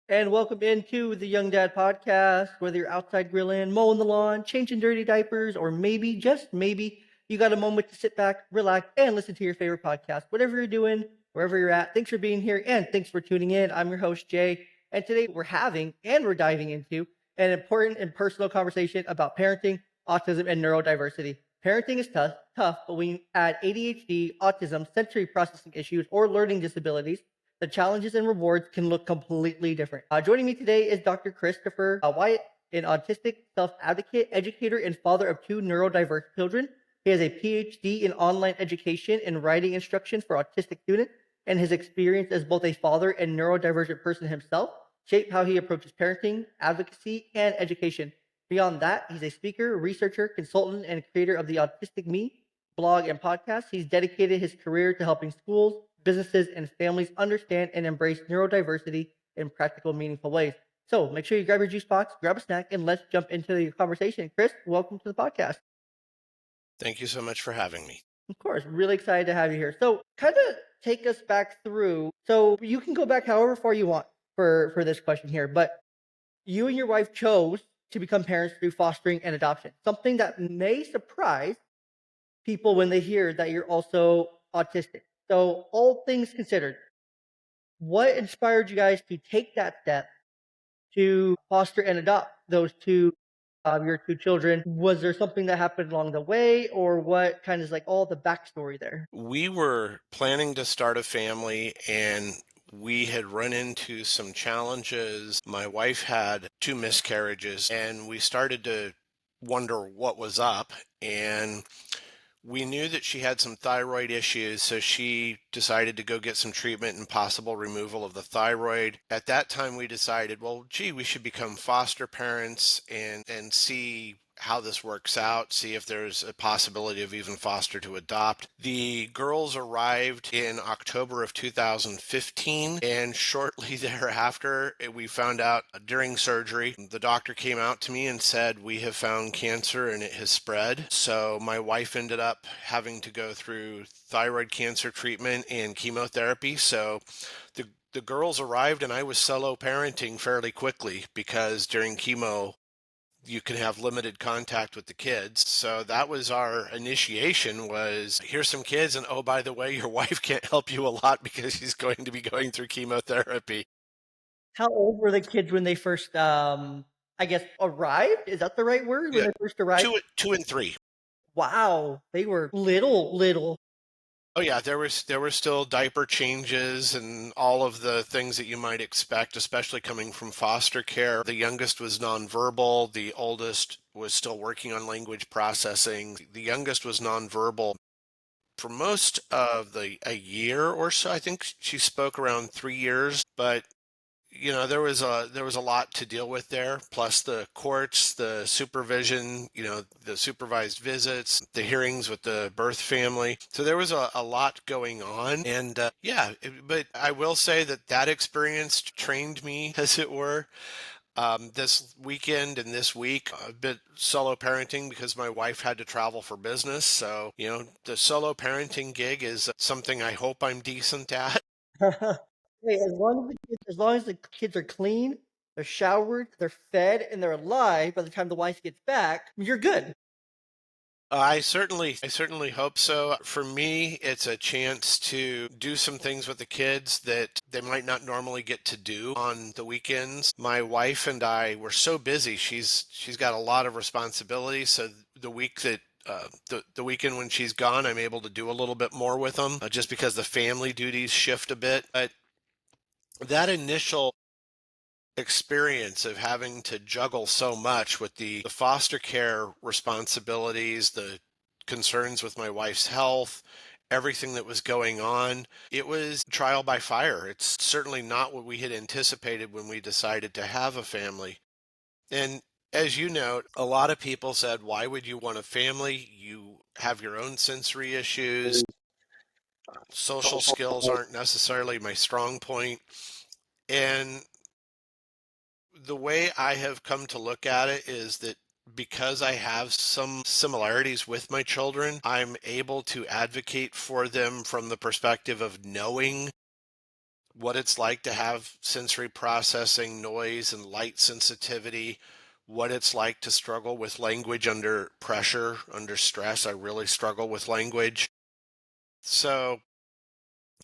And welcome into the Young Dad Podcast. Whether you're outside grilling, mowing the lawn, changing dirty diapers, or maybe, just maybe, you got a moment to sit back, relax, and listen to your favorite podcast. Whatever you're doing, wherever you're at, thanks for being here and thanks for tuning in. I'm your host, Jay. And today we're diving into an important and personal conversation about parenting, autism, and neurodiversity. Parenting is tough, but when you add ADHD, autism, sensory processing issues, or learning disabilities, the challenges and rewards can look completely different. Joining me today is Dr. Christopher Wyatt, an autistic self-advocate, educator, and father of two neurodiverse children. He has a PhD in online education and writing instruction for autistic students, and his experience as both a father and neurodivergent person himself shaped how he approaches parenting, advocacy, and education. Beyond that, he's a speaker, researcher, consultant, and creator of the Autistic Me blog and podcast. He's dedicated his career to helping schools, businesses, and families understand and embrace neurodiversity in practical, meaningful ways. So make sure you grab your juice box, grab a snack, and let's jump into the conversation. Chris, welcome to the podcast. Thank you so much for having me. Of course, really excited to have you here. So kind of take us back through. So you can go back however far you want for this question here, but you and your wife chose to become parents through fostering and adoption, something that may surprise people when they hear that you're also autistic. So all things considered, what inspired you guys to take that step to foster and adopt those your two children? Was there something that happened along the way, or what kind of is like all the backstory there? We were planning to start a family and we had run into some challenges. My wife had two miscarriages and we started to wonder what was up. And we knew that she had some thyroid issues, so she decided to go get some treatment and possible removal of the thyroid. At that time, we decided, well, gee, we should become foster parents and see how this works out, see if there's a possibility of even foster to adopt. The girls arrived in October of 2015, and shortly thereafter, we found out during surgery, the doctor came out to me and said, we have found cancer and it has spread. So my wife ended up having to go through thyroid cancer treatment and chemotherapy. So the girls arrived and I was solo parenting fairly quickly because during chemo, you can have limited contact with the kids. So that was our initiation, was here's some kids, and oh, by the way, your wife can't help you a lot because she's going to be going through chemotherapy. How old were the kids when they first, I guess, arrived? Is that the right word? When Yeah, they first arrived? two and three. Wow, they were little. Oh yeah, there were still diaper changes and all of the things that you might expect, especially coming from foster care. The youngest was nonverbal, the oldest was still working on language processing. The youngest was nonverbal for most of a year or so. I think she spoke around 3 years, but there was a lot to deal with there, plus the courts, the supervision, the supervised visits, the hearings with the birth family. So there was a lot going on. And but I will say that experience trained me, as it were. This weekend and this week, I've been solo parenting because my wife had to travel for business. So, the solo parenting gig is something I hope I'm decent at. Hey, as long as the kids are clean, they're showered, they're fed, and they're alive by the time the wife gets back, you're good. I certainly hope so. For me, it's a chance to do some things with the kids that they might not normally get to do on the weekends. My wife and I were so busy. She's got a lot of responsibilities, so the week that the weekend when she's gone, I'm able to do a little bit more with them, just because the family duties shift a bit. But that initial experience of having to juggle so much with the foster care responsibilities, the concerns with my wife's health, everything that was going on. It was trial by fire. It's certainly not what we had anticipated when we decided to have a family. And as you note, a lot of people said, why would you want a family? You have your own sensory issues. Social skills aren't necessarily my strong point. And the way I have come to look at it is that because I have some similarities with my children, I'm able to advocate for them from the perspective of knowing what it's like to have sensory processing, noise, and light sensitivity, what it's like to struggle with language under pressure, under stress. I really struggle with language. So,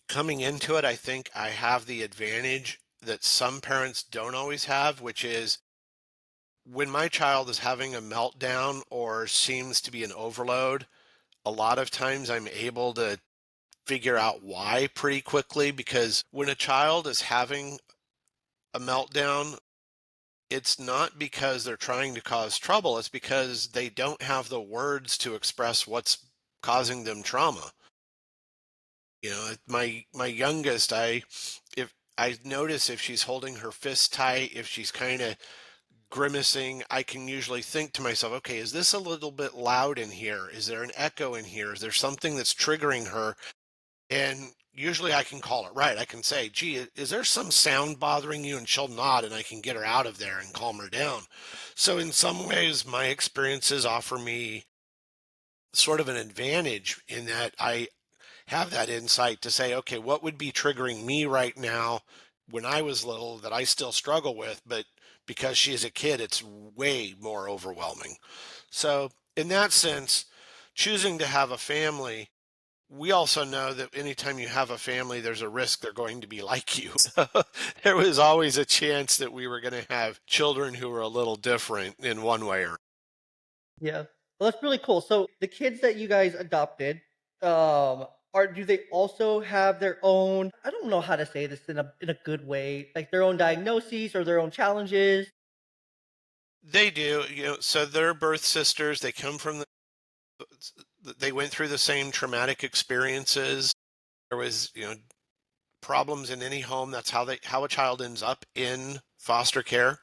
coming into it, I think I have the advantage that some parents don't always have, which is when my child is having a meltdown or seems to be an overload, a lot of times I'm able to figure out why pretty quickly, because when a child is having a meltdown, it's not because they're trying to cause trouble, it's because they don't have the words to express what's causing them trauma. You know, my youngest, if I notice if she's holding her fist tight, if she's kind of grimacing, I can usually think to myself, okay, is this a little bit loud in here? Is there an echo in here? Is there something that's triggering her? And usually I can call it right. I can say, gee, is there some sound bothering you? And she'll nod and I can get her out of there and calm her down. So, in some ways, my experiences offer me sort of an advantage in that I have that insight to say, okay, what would be triggering me right now when I was little that I still struggle with, but because she's a kid, it's way more overwhelming. So, in that sense, choosing to have a family, we also know that anytime you have a family, there's a risk they're going to be like you. So there was always a chance that we were going to have children who were a little different in one way or. Yeah. Well, that's really cool. So the kids that you guys adopted, are do they also have their own, I don't know how to say this in a good way, like their own diagnoses or their own challenges? They do, so they're birth sisters. They come from they went through the same traumatic experiences. There was, problems in any home. That's how a child ends up in foster care.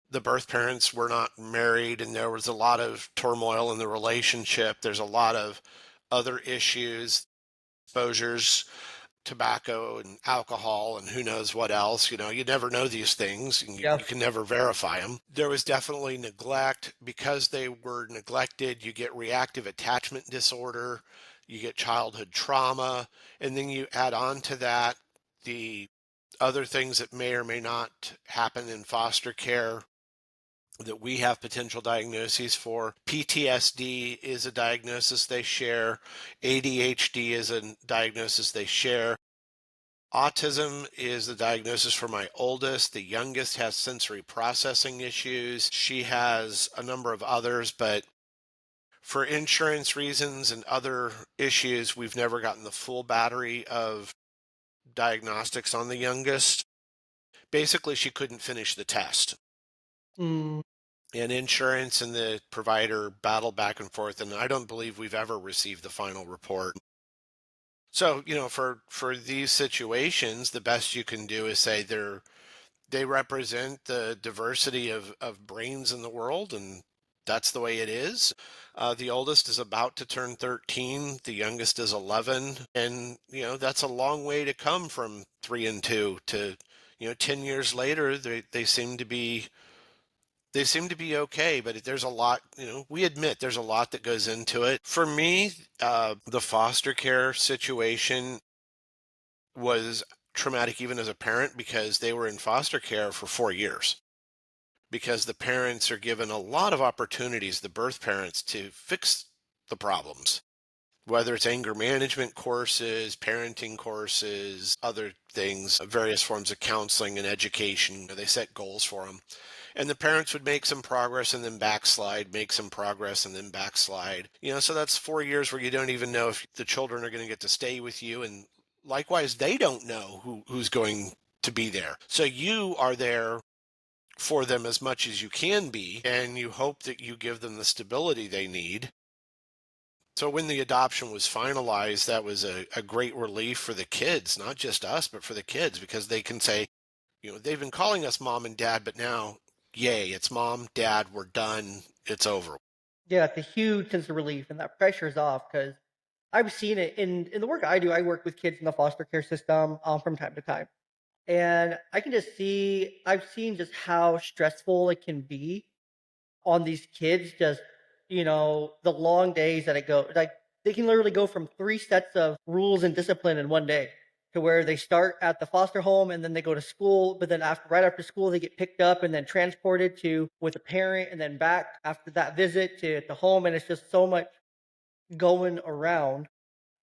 The birth parents were not married and there was a lot of turmoil in the relationship. There's a lot of other issues, exposures, tobacco and alcohol and who knows what else. You never know these things and you, Yeah. you can never verify them. There was definitely neglect. Because they were neglected, you get reactive attachment disorder, you get childhood trauma, and then you add on to that the other things that may or may not happen in foster care that we have potential diagnoses for. PTSD is a diagnosis they share. ADHD is a diagnosis they share. Autism is the diagnosis for my oldest. The youngest has sensory processing issues. She has a number of others, but for insurance reasons and other issues, we've never gotten the full battery of diagnostics on the youngest. Basically, she couldn't finish the test. Mm, And insurance and the provider battle back and forth, and I don't believe we've ever received the final report. So, for these situations, the best you can do is say they represent the diversity of brains in the world, and that's the way it is. The oldest is about to turn 13, the youngest is 11, and that's a long way to come from 3 and 2 to 10 years later. They seem to be okay, but there's a lot, we admit there's a lot that goes into it. For me, the foster care situation was traumatic even as a parent because they were in foster care for 4 years. Because the parents are given a lot of opportunities, the birth parents, to fix the problems, whether it's anger management courses, parenting courses, other things, various forms of counseling and education. They set goals for them. And the parents would make some progress and then backslide, make some progress and then backslide. So that's 4 years where you don't even know if the children are going to get to stay with you. And likewise, they don't know who's going to be there. So you are there for them as much as you can be, and you hope that you give them the stability they need. So when the adoption was finalized, that was a great relief for the kids, not just us, but for the kids, because they can say, they've been calling us mom and dad, but now, yay, it's mom, dad, we're done, it's over. yeah, it's a huge sense of relief, and that pressure's off because I've seen it in the work I do. I work with kids in the foster care system from time to time, and I can just see I've seen just how stressful it can be on these kids. Just the long days that it go like they can literally go from three sets of rules and discipline in one day to where they start at the foster home and then they go to school, but then right after school they get picked up and then transported to with a parent and then back after that visit to the home, and it's just so much going around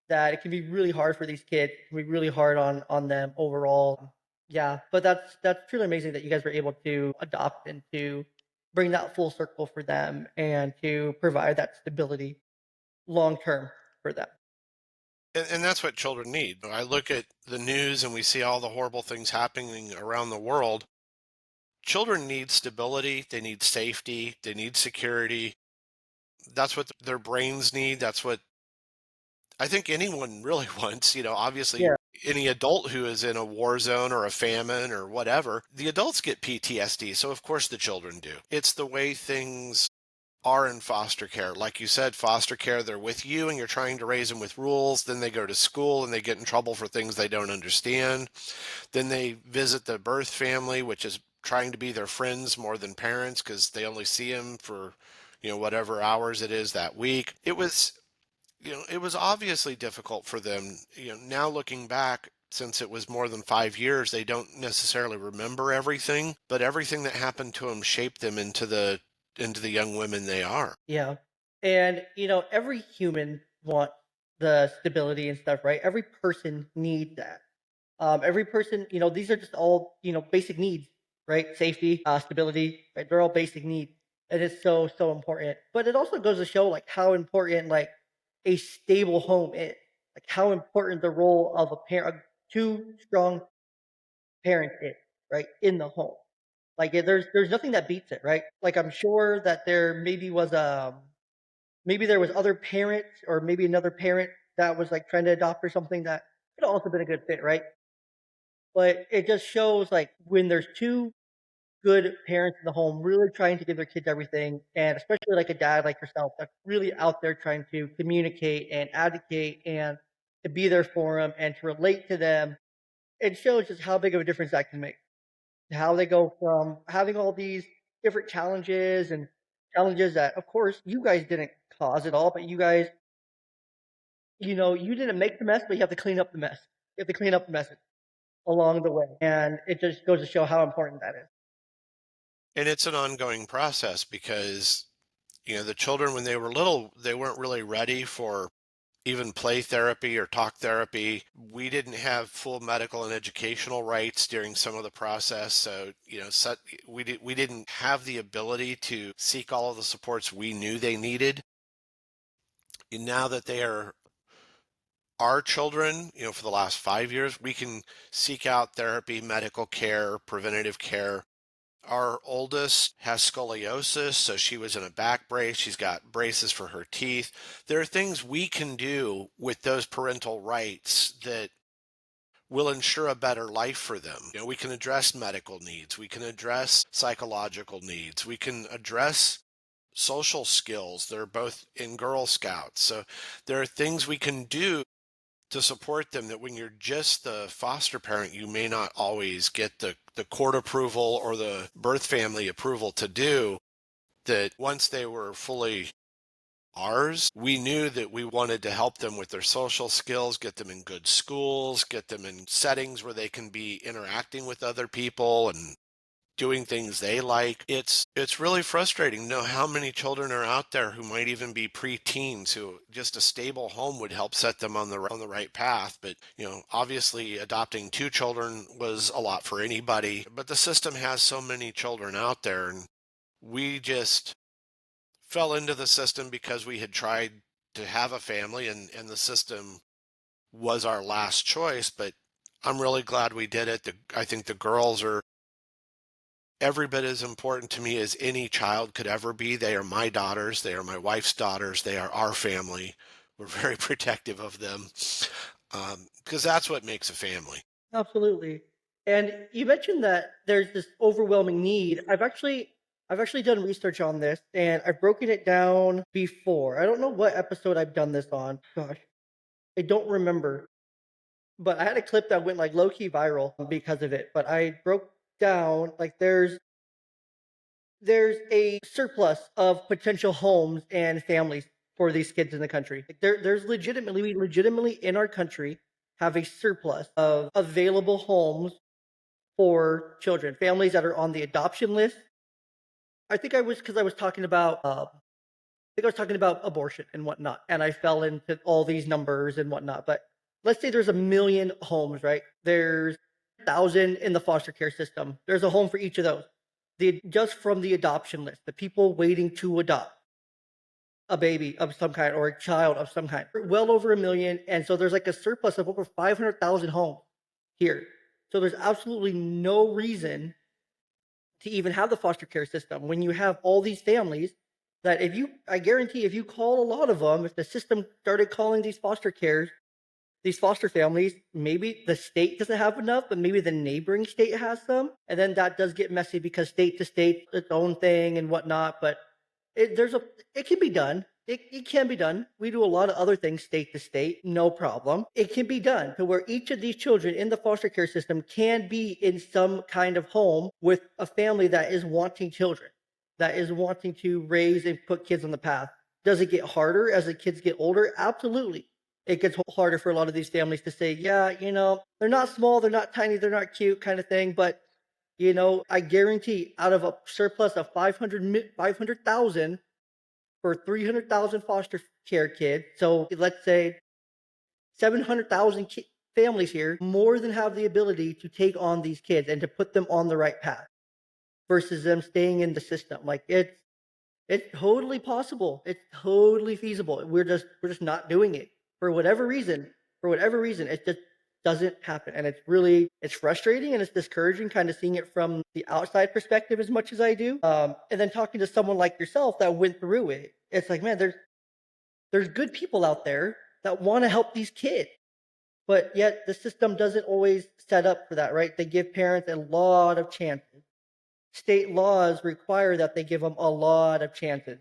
that it can be really hard for these kids. It can be really hard on them overall. Yeah, but that's truly amazing that you guys were able to adopt and to bring that full circle for them and to provide that stability long term for them. And that's what children need. I look at the news and we see all the horrible things happening around the world. Children need stability, they need safety, they need security. That's what their brains need. That's what I think anyone really wants. Obviously, Yeah, any adult who is in a war zone or a famine or whatever, the adults get PTSD. So, of course, the children do. It's the way things are in foster care. Like you said, foster care, they're with you and you're trying to raise them with rules. Then they go to school and they get in trouble for things they don't understand. Then they visit the birth family, which is trying to be their friends more than parents because they only see them for, whatever hours it is that week. It was obviously difficult for them. Now looking back, since it was more than 5 years, they don't necessarily remember everything, but everything that happened to them shaped them into the young women they are. yeah. And every human wants the stability and stuff, right? Every person needs that. Every person, these are just all, basic needs, right? Safety, stability, right? They're all basic needs. And it's so, so important. But it also goes to show like how important like a stable home is, like how important the role of a parent, two strong parents is, right? In the home. Like there's nothing that beats it, right? Like I'm sure that there maybe there was other parents or maybe another parent that was like trying to adopt or something that could have also been a good fit, right? But it just shows like when there's two good parents in the home really trying to give their kids everything, and especially like a dad like yourself that's really out there trying to communicate and advocate and to be there for them and to relate to them, it shows just how big of a difference that can make. How they go from having all these different challenges that of course you guys didn't cause at all, but you guys, you didn't make the mess, but you have to clean up the mess. You have to clean up the mess along the way. And it just goes to show how important that is. And it's an ongoing process because, the children, when they were little, they weren't really ready for even play therapy or talk therapy. We didn't have full medical and educational rights during some of the process. So, we didn't have the ability to seek all of the supports we knew they needed. And now that they are our children, for the last 5 years, we can seek out therapy, medical care, preventative care. Our oldest has scoliosis, so she was in a back brace. She's got braces for her teeth. There are things we can do with those parental rights that will ensure a better life for them. We can address medical needs, we can address psychological needs, we can address social skills. They're both in Girl Scouts. So there are things we can do to support them that when you're just the foster parent, you may not always get the court approval or the birth family approval to do. That once they were fully ours, we knew that we wanted to help them with their social skills, get them in good schools, get them in settings where they can be interacting with other people and doing things they like. It's really frustrating to know how many children are out there who might even be preteens who just a stable home would help set them on the right path. But obviously adopting two children was a lot for anybody. But the system has so many children out there, and we just fell into the system because we had tried to have a family, and the system was our last choice. But I'm really glad we did it. I think the girls are every bit as important to me as any child could ever be. They are my daughters. They are my wife's daughters. They are our family. We're very protective of them because that's what makes a family. Absolutely. And you mentioned that there's this overwhelming need. I've actually done research on this and I've broken it down before. I don't know what episode I've done this on. Gosh, I don't remember. But I had a clip that went like low key viral because of it. But I broke down like there's a surplus of potential homes and families for these kids in the country. Like there's legitimately, we legitimately in our country have a surplus of available homes for children, families that are on the adoption list. I think I was because I was talking about I think I was talking about abortion and whatnot, and I fell into all these numbers and whatnot. But let's say there's a million homes, right? There's 1,000 in the foster care system. There's a home for each of those. Just from the adoption list, the people waiting to adopt a baby of some kind or a child of some kind, well over a million. And so there's like a surplus of over 500,000 homes here. So there's absolutely no reason to even have the foster care system when you have all these families that I guarantee if you call a lot of them, if the system started calling these foster families, maybe the state doesn't have enough, but maybe the neighboring state has some. And then that does get messy because state to state, its own thing and whatnot. But it, there's a, it can be done. It can be done. We do a lot of other things state to state, no problem. It can be done to where each of these children in the foster care system can be in some kind of home with a family that is wanting children, that is wanting to raise and put kids on the path. Does it get harder as the kids get older? Absolutely. It gets harder for a lot of these families to say, yeah, they're not small, they're not tiny, they're not cute kind of thing. But, I guarantee out of a surplus of 500,000 for 300,000 foster care kids. So let's say 700,000 families here more than have the ability to take on these kids and to put them on the right path versus them staying in the system. Like it's totally possible. It's totally feasible. We're just not doing it for whatever reason. For whatever reason, it just doesn't happen, and it's frustrating and it's discouraging, kind of seeing it from the outside perspective as much as I do. And then talking to someone like yourself that went through it, it's like, man, there's good people out there that want to help these kids, but yet the system doesn't always set up for that, right? They give parents a lot of chances. State laws require that they give them a lot of chances,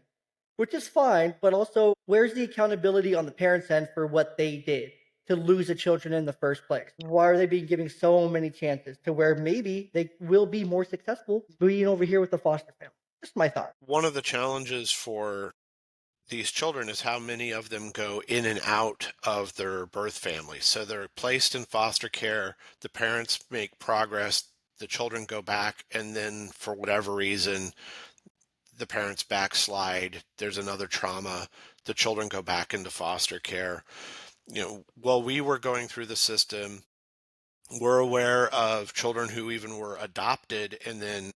which is fine, but also where's the accountability on the parents' end for what they did to lose the children in the first place? Why are they being given so many chances to where maybe they will be more successful being over here with the foster family? Just my thought. One of the challenges for these children is how many of them go in and out of their birth family. So they're placed in foster care, the parents make progress, the children go back, and then for whatever reason, the parents backslide, there's another trauma, the children go back into foster care. While we were going through the system, we're aware of children who even were adopted and then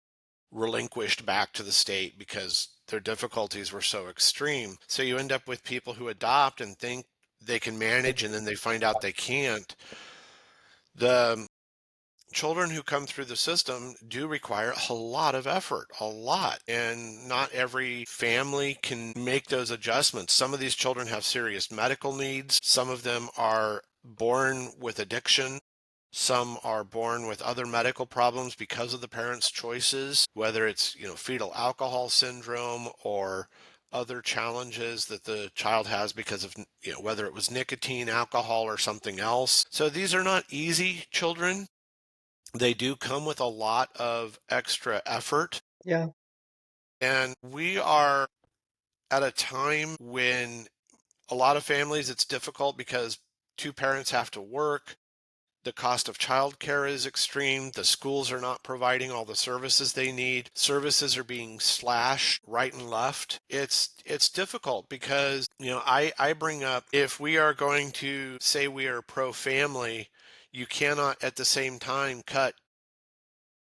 relinquished back to the state because their difficulties were so extreme. So you end up with people who adopt and think they can manage, and then they find out they can't. The children who come through the system do require a lot of effort, a lot. And not every family can make those adjustments. Some of these children have serious medical needs. Some of them are born with addiction. Some are born with other medical problems because of the parents' choices, whether it's, fetal alcohol syndrome or other challenges that the child has because of, whether it was nicotine, alcohol, or something else. So these are not easy children. They do come with a lot of extra effort. Yeah. And we are at a time when a lot of families, it's difficult because two parents have to work. The cost of childcare is extreme. The schools are not providing all the services they need. Services are being slashed right and left. It's difficult because, I bring up, if we are going to say we are pro-family, you cannot at the same time cut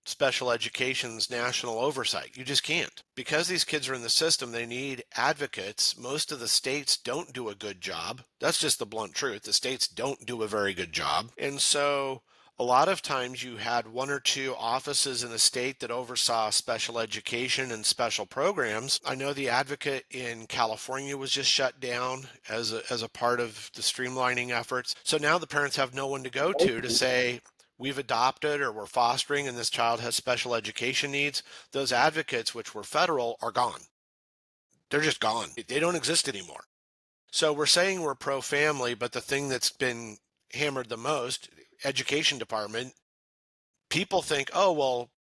special education's national oversight. You just can't. Because these kids are in the system, they need advocates. Most of the states don't do a good job. That's just the blunt truth. The states don't do a very good job. And so a lot of times you had one or two offices in the state that oversaw special education and special programs. I know the advocate in California was just shut down as a part of the streamlining efforts. So now the parents have no one to go to say, we've adopted or we're fostering and this child has special education needs. Those advocates, which were federal, are gone. They're just gone. They don't exist anymore. So we're saying we're pro-family, but the thing that's been hammered the most, education department, people think, oh, well,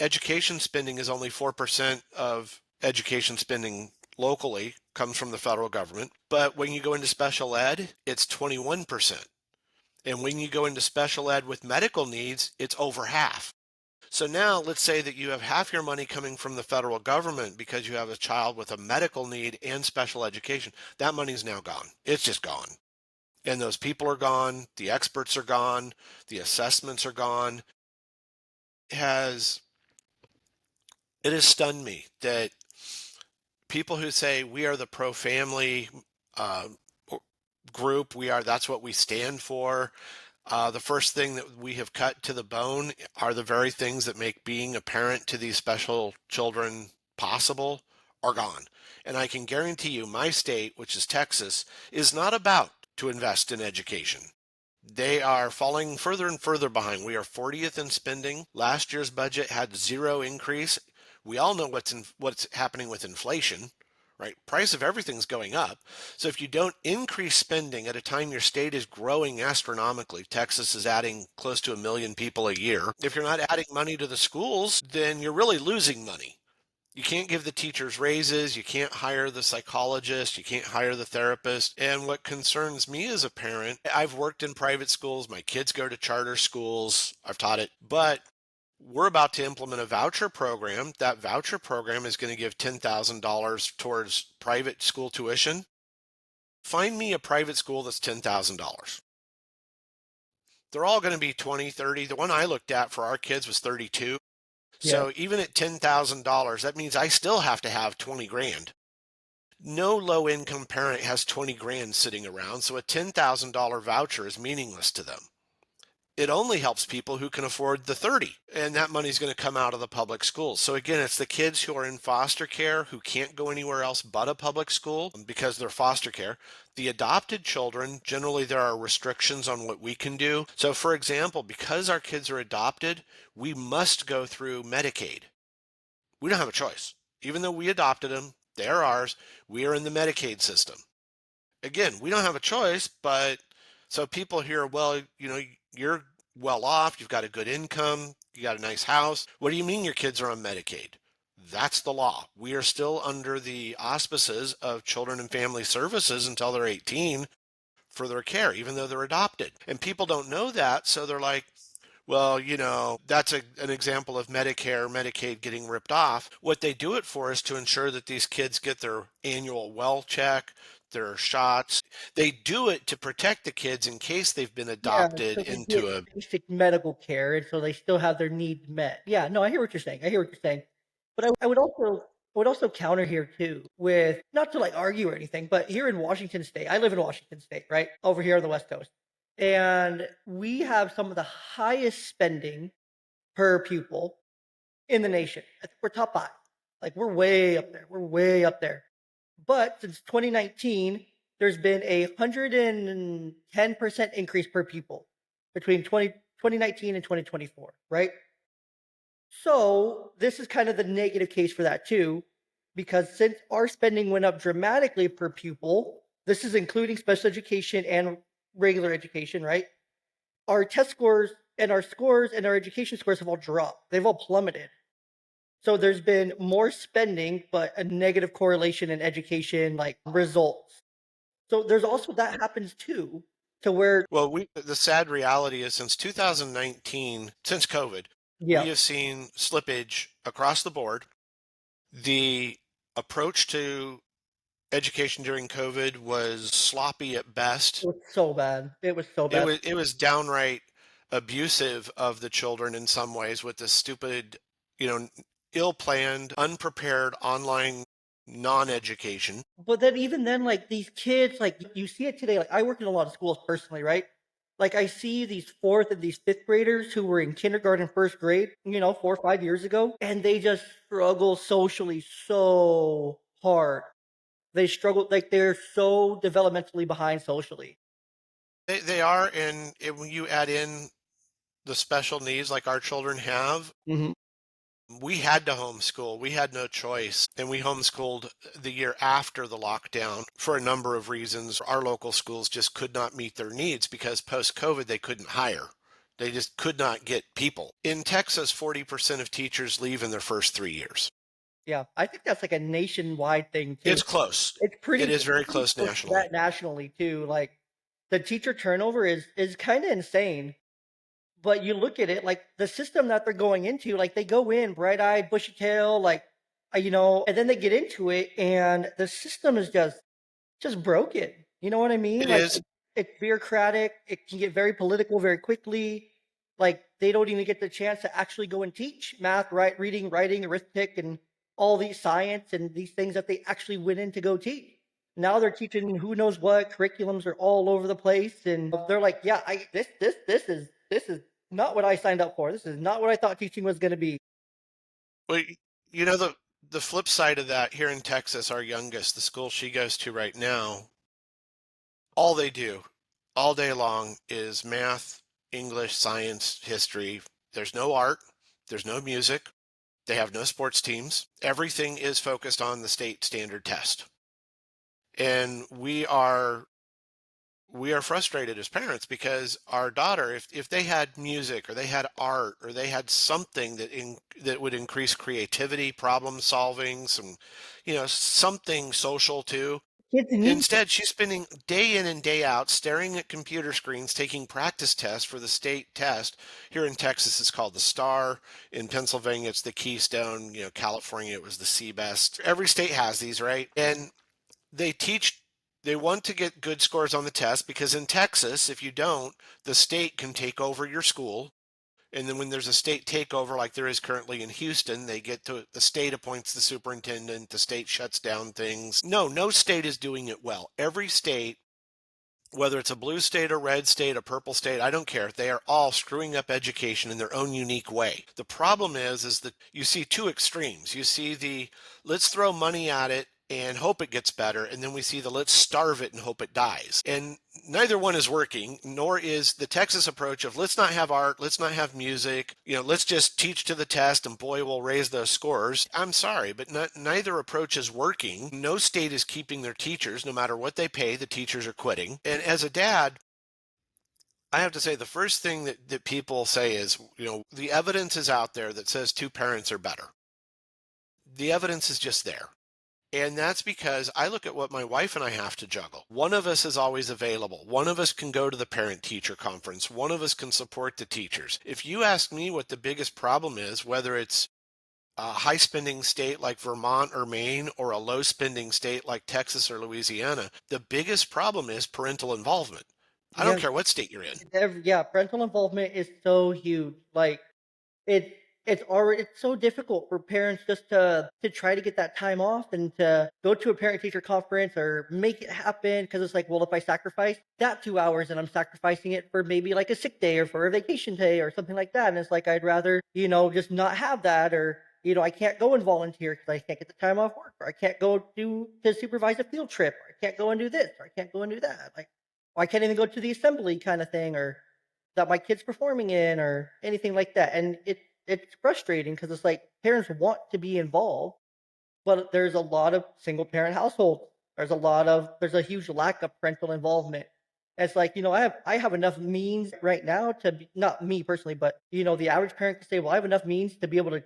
education spending is only 4% of education spending locally comes from the federal government. But when you go into special ed, it's 21%. And when you go into special ed with medical needs, it's over half. So now let's say that you have half your money coming from the federal government because you have a child with a medical need and special education. That money's now gone. It's just gone. And those people are gone. The experts are gone. The assessments are gone. Has It has stunned me that people who say we are the pro-family uh, group, that's what we stand for. The first thing that we have cut to the bone are the very things that make being a parent to these special children possible are gone. And I can guarantee you my state, which is Texas, is not about to invest in education. They are falling further and further behind. We are 40th in spending. Last year's budget had zero increase. We all know what's happening with inflation, right? Price of everything's going up. So if you don't increase spending at a time your state is growing astronomically, Texas is adding close to 1 million people a year. If you're not adding money to the schools, then you're really losing money. You can't give the teachers raises. You can't hire the psychologist. You can't hire the therapist. And what concerns me as a parent, I've worked in private schools. My kids go to charter schools. I've taught it. But we're about to implement a voucher program. That voucher program is going to give $10,000 towards private school tuition. Find me a private school that's $10,000. They're all going to be 20, 30. The one I looked at for our kids was 32. Yeah. So even at $10,000, that means I still have to have 20 grand. No low income parent has 20 grand sitting around, so a $10,000 voucher is meaningless to them. It only helps people who can afford the 30, and that money is going to come out of the public schools. So again, it's the kids who are in foster care who can't go anywhere else but a public school because they're foster care. The adopted children, generally there are restrictions on what we can do. So for example, because our kids are adopted, we must go through Medicaid. We don't have a choice. Even though we adopted them, they're ours, we are in the Medicaid system. Again, we don't have a choice, but so people hear, well, you're well off, you've got a good income, you got a nice house. What do you mean your kids are on Medicaid? That's the law. We are still under the auspices of Children and Family Services until they're 18 for their care, even though they're adopted. And people don't know that, so they're like, well, that's an example of Medicare, Medicaid getting ripped off. What they do it for is to ensure that these kids get their annual well check, their shots. They do it to protect the kids in case they've been Yeah, adopted so they get into a. basic medical care, and so they still have their needs met. Yeah, no, I hear what you're saying. I hear what you're saying. But I would also counter here too with not to like argue or anything, but here in Washington State, I live in Washington State, right? Over here on the West Coast. And we have some of the highest spending per pupil in the nation. I think we're top 5. Like we're way up there. We're way up there. But since 2019, there's been a 110% increase per pupil between 2019 and 2024, right? So this is kind of the negative case for that too, because since our spending went up dramatically per pupil, this is including special education and regular education, right? Our test scores and our scores and our education scores have all dropped. They've all plummeted. So there's been more spending, but a negative correlation in education like results. So there's also that happens too, to where Well, the sad reality is since 2019, since COVID, yeah, we have seen slippage across the board. The approach to education during COVID was sloppy at best. it was so bad. It was so It bad. was it was downright abusive of the children in some ways with the stupid, you know, ill-planned, unprepared online non-education. But then even then, like these kids, like you see it today. Like I work in a lot of schools personally, right? Like I see these fourth and these fifth graders who were in kindergarten, first grade, 4 or 5 years ago, and they just struggle socially so hard. They struggle like they're so developmentally behind socially. They are, and when you add in the special needs like our children have, Hmm. we had to homeschool. We had no choice. And we homeschooled the year after the lockdown for a number of reasons. Our local schools just could not meet their needs because post-COVID, they couldn't hire. They just could not get people. In Texas, 40% of teachers leave in their first 3 years. Yeah, I think that's like a nationwide thing too. It's close. It's It pretty, is it's very pretty close close to nationally. that nationally too. Like the teacher turnover is kind of insane. But you look at it, like, the system that they're going into, like, they go in bright-eyed, bushy-tail, like, and then they get into it, and the system is just broken. You know what I mean? It Like, is. it's bureaucratic. It can get very political very quickly. Like, they don't even get the chance to actually go and teach math, reading, writing, arithmetic, and all these science and these things that they actually went in to go teach. Now they're teaching who knows what. Curriculums are all over the place, and they're like, "Yeah, this is not what I signed up for. This is not what I thought teaching was going to be." Well, you know, the flip side of that here in Texas, our youngest, the school she goes to right now, all they do all day long is math, English, science, history. There's no art, there's no music, they have no sports teams. Everything is focused on the state standard test. And we are frustrated as parents because our daughter, if they had music or they had art or they had something that would increase creativity, problem solving, some, something social too. Kids need Instead, she's spending day in and day out staring at computer screens, taking practice tests for the state test. Here in Texas, it's called the STAR. In Pennsylvania, it's the Keystone. California, it was the CBEST. Every state has these, right? And they teach, they want to get good scores on the test because in Texas, if you don't, the state can take over your school. And then when there's a state takeover, like there is currently in Houston, the state appoints the superintendent, the state shuts down things. No state is doing it well. Every state, whether it's a blue state, a red state, a purple state, I don't care. They are all screwing up education in their own unique way. The problem is that you see two extremes. You see the let's throw money at it and hope it gets better, and then we see the let's starve it and hope it dies. And neither one is working, nor is the Texas approach of let's not have art, let's not have music, let's just teach to the test and boy, we'll raise those scores. I'm sorry, but neither approach is working. No state is keeping their teachers. No matter what they pay, the teachers are quitting. And as a dad, I have to say the first thing that people say is, the evidence is out there that says two parents are better. The evidence is just there. And that's because I look at what my wife and I have to juggle. One of us is always available. One of us can go to the parent-teacher conference. One of us can support the teachers. If you ask me what the biggest problem is, whether it's a high-spending state like Vermont or Maine or a low-spending state like Texas or Louisiana, the biggest problem is parental involvement. I don't Yeah, care what state you're in. yeah, parental involvement is so huge. Like, it it's so difficult for parents just to try to get that time off and to go to a parent teacher conference or make it happen, because it's like, well, if I sacrifice that 2 hours and I'm sacrificing it for maybe like a sick day or for a vacation day or something like that, and it's like I'd rather just not have that, or I can't go and volunteer because I can't get the time off work, or I can't go to supervise a field trip, or I can't go and do this, or I can't go and do that, like, or I can't even go to the assembly kind of thing, or that my kid's performing in, or anything like that. And it's frustrating because it's like parents want to be involved, but there's a lot of single parent households. There's a huge lack of parental involvement. It's like, I have enough means right now to not me personally, but the average parent can say, well, I have enough means to be able to,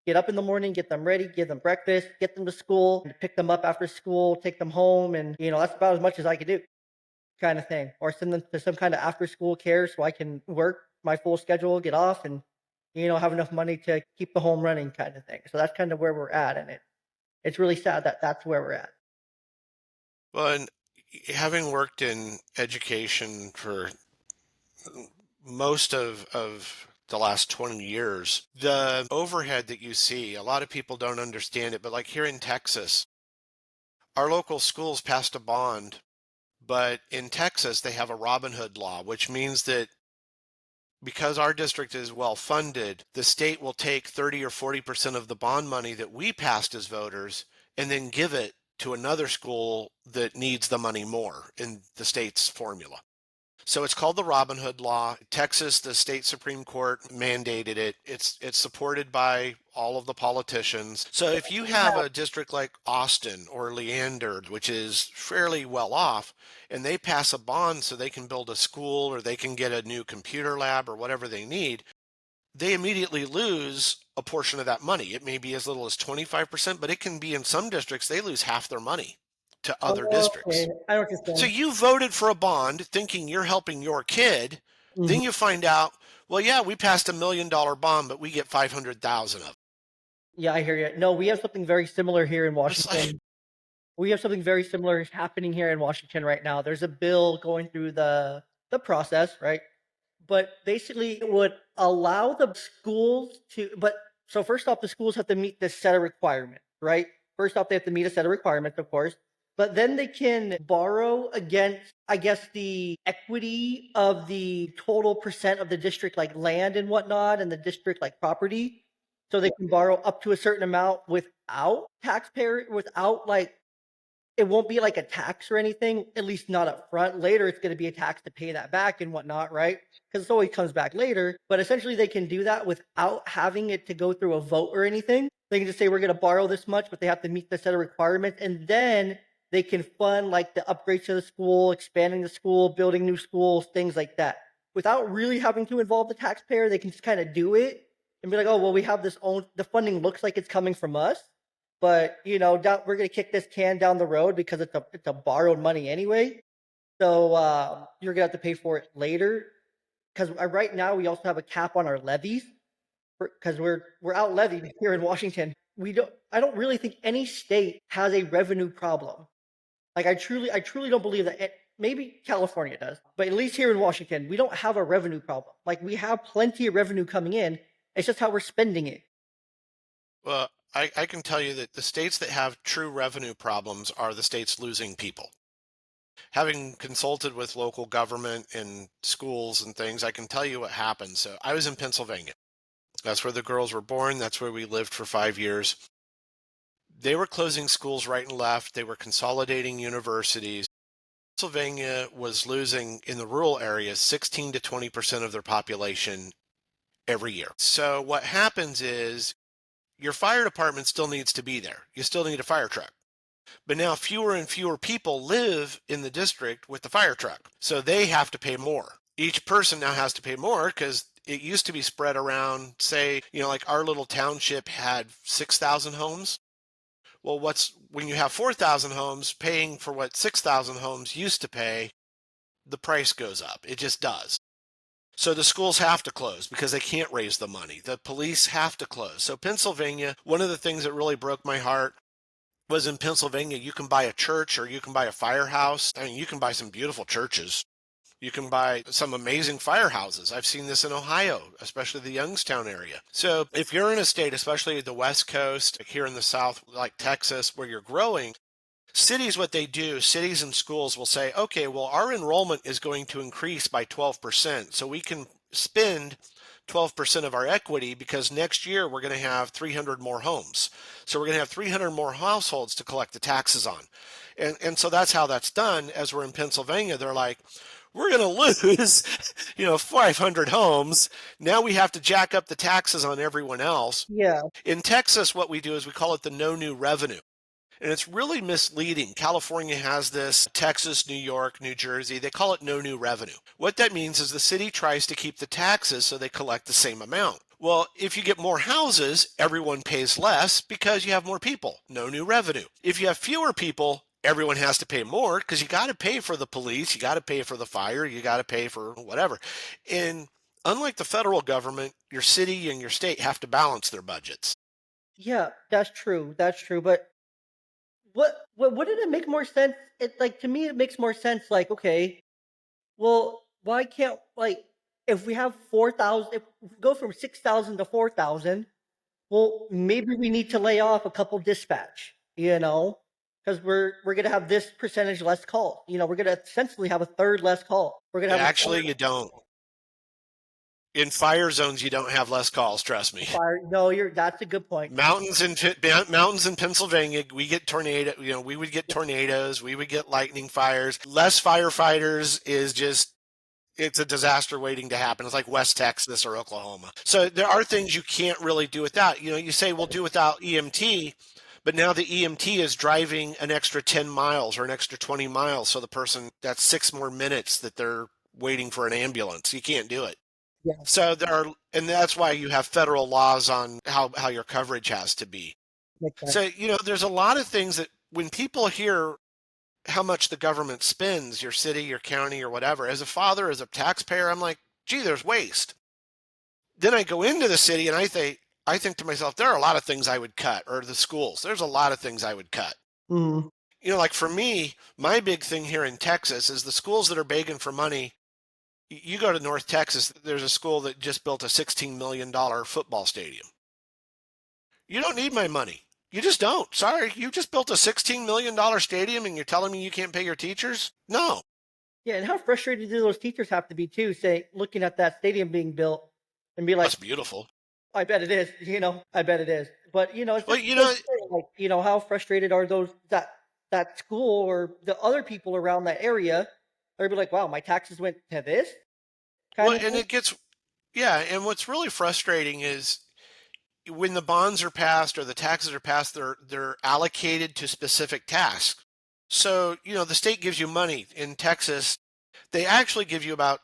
get up in the morning, get them ready, give them breakfast, get them to school, and pick them up after school, take them home, and that's about as much as I could do, kind of thing. Or send them to some kind of after school care so I can work my full schedule, get off, and have enough money to keep the home running, kind of thing. So that's kind of where we're at, and it's really sad that that's where we're at. Well, and having worked in education for most of the last 20 years, the overhead that you see, a lot of people don't understand it, but like here in Texas, our local schools passed a bond, but in Texas, they have a Robin Hood law, which means that because our district is well funded, the state will take 30 or 40% of the bond money that we passed as voters and then give it to another school that needs the money more in the state's formula. So it's called the Robin Hood Law. Texas, the state Supreme Court mandated it. It's supported by all of the politicians. So if you have a district like Austin or Leander, which is fairly well off, and they pass a bond so they can build a school or they can get a new computer lab or whatever they need, they immediately lose a portion of that money. It may be as little as 25%, but it can be in some districts, they lose half their money to other Oh, okay. districts. I know what you're So saying. you voted for a bond thinking you're helping your kid. Mhm. Then you find out, well, yeah, we passed $1 million bond, but we get 500,000 of it. Yeah, I hear you. No, we have something very similar here in It's like, Washington. We have something very similar happening here in Washington right now. There's a bill going through the process, right? But basically it would allow the schools to but so first off, the schools have to meet this set of requirements, right? First off, they have to meet a set of requirements, of course, but then they can borrow against, I guess, the equity of the total percent of the district, like land and whatnot, and the district like property. So they can borrow up to a certain amount without like it won't be like a tax or anything, at least not up front. Later, it's going to be a tax to pay that back and whatnot, right? Because it always comes back later. But essentially, they can do that without having it to go through a vote or anything. They can just say, we're going to borrow this much, but they have to meet the set of requirements. And then they can fund like the upgrades to the school, expanding the school, building new schools, things like that. Without really having to involve the taxpayer, they can just kind of do it and be like, oh, well, we have this own, the funding looks like it's coming from us, but we're gonna kick this can down the road because it's a borrowed money anyway. So you're gonna have to pay for it later. Because right now we also have a cap on our levies because we're out levied here in Washington. We don't. I don't really think any state has a revenue problem. Like I truly don't believe that. Maybe California does, but at least here in Washington, we don't have a revenue problem. Like we have plenty of revenue coming in. It's just how we're spending it. well, I can tell you that the states that have true revenue problems are the states losing people. Having consulted with local government and schools and things, I can tell you what happened. So I was in Pennsylvania. That's where the girls were born. That's where we lived for 5 years. They were closing schools right and left. They were consolidating universities. Pennsylvania was losing in the rural areas 16 to 20% of their population every year. So what happens is your fire department still needs to be there. You still need a fire truck. But now fewer and fewer people live in the district with the fire truck. So they have to pay more. Each person now has to pay more because it used to be spread around, say, like our little township had 6,000 homes. Well, when you have 4,000 homes, paying for what 6,000 homes used to pay, the price goes up. It just does. So the schools have to close because they can't raise the money. The police have to close. So Pennsylvania, one of the things that really broke my heart was in Pennsylvania, you can buy a church or you can buy a firehouse. I mean, you can buy some beautiful churches. You can buy some amazing firehouses. I've seen this in Ohio, especially the Youngstown area. So if you're in a state, especially the West Coast, here in the South, like Texas, where you're growing, cities, what they do, cities and schools will say, okay, well, our enrollment is going to increase by 12%. So we can spend 12% of our equity because next year we're going to have 300 more homes. So we're going to have 300 more households to collect the taxes on. And so that's how that's done. As we're in Pennsylvania, they're like, we're going to lose, 500 homes. Now we have to jack up the taxes on everyone else. Yeah. In Texas, what we do is we call it the no new revenue. And it's really misleading. California has this, Texas, New York, New Jersey, they call it no new revenue. What that means is the city tries to keep the taxes so they collect the same amount. Well, if you get more houses, everyone pays less because you have more people. No new revenue. If you have fewer people, everyone has to pay more because you got to pay for the police, you got to pay for the fire, you got to pay for whatever. And unlike the federal government, your city and your state have to balance their budgets. Yeah, that's true. That's true. But what wouldn't it make more sense? It like to me it makes more sense like okay, well, why can't like if we have 4,000 if we go from 6,000 to 4,000, well, maybe we need to lay off a couple dispatch, because we're going to have this percentage less call. We're going to essentially have a third less call. We're going to have a Actually, you don't. In fire zones, you don't have less calls, trust me. fire. No, that's a good point. Mountains in Pennsylvania, we get tornado, we would get tornadoes, we would get lightning fires. Less firefighters is just it's a disaster waiting to happen. It's like West Texas or Oklahoma. So there are things you can't really do without. You say we'll do without EMT, but now the EMT is driving an extra 10 miles or an extra 20 miles. So the person, that's 6 more minutes that they're waiting for an ambulance. You can't do it. Yeah, So and that's why you have federal laws on how your coverage has to be. makes sense. So, there's a lot of things that when people hear how much the government spends, your city, your county, or whatever. As a father, as a taxpayer, I'm like, gee, there's waste. Then I go into the city and I think to myself, there are a lot of things I would cut, or the schools. There's a lot of things I would cut. Mm. Like for me, my big thing here in Texas is the schools that are begging for money. You go to North Texas, there's a school that just built a $16 million football stadium. You don't need my money. You just don't. Sorry, you just built a $16 million stadium and you're telling me you can't pay your teachers? No. Yeah, and how frustrated do those teachers have to be too, say, looking at that stadium being built and be like, That's beautiful. I bet it is, I bet it is. But it's Well, just like, how frustrated are those that school or the other people around that area? They'd be like, wow, my taxes went to this kind well, of and thing. it gets, yeah, and what's really frustrating is when the bonds are passed or the taxes are passed, they're allocated to specific tasks. So, the state gives you money. In Texas, they actually give you about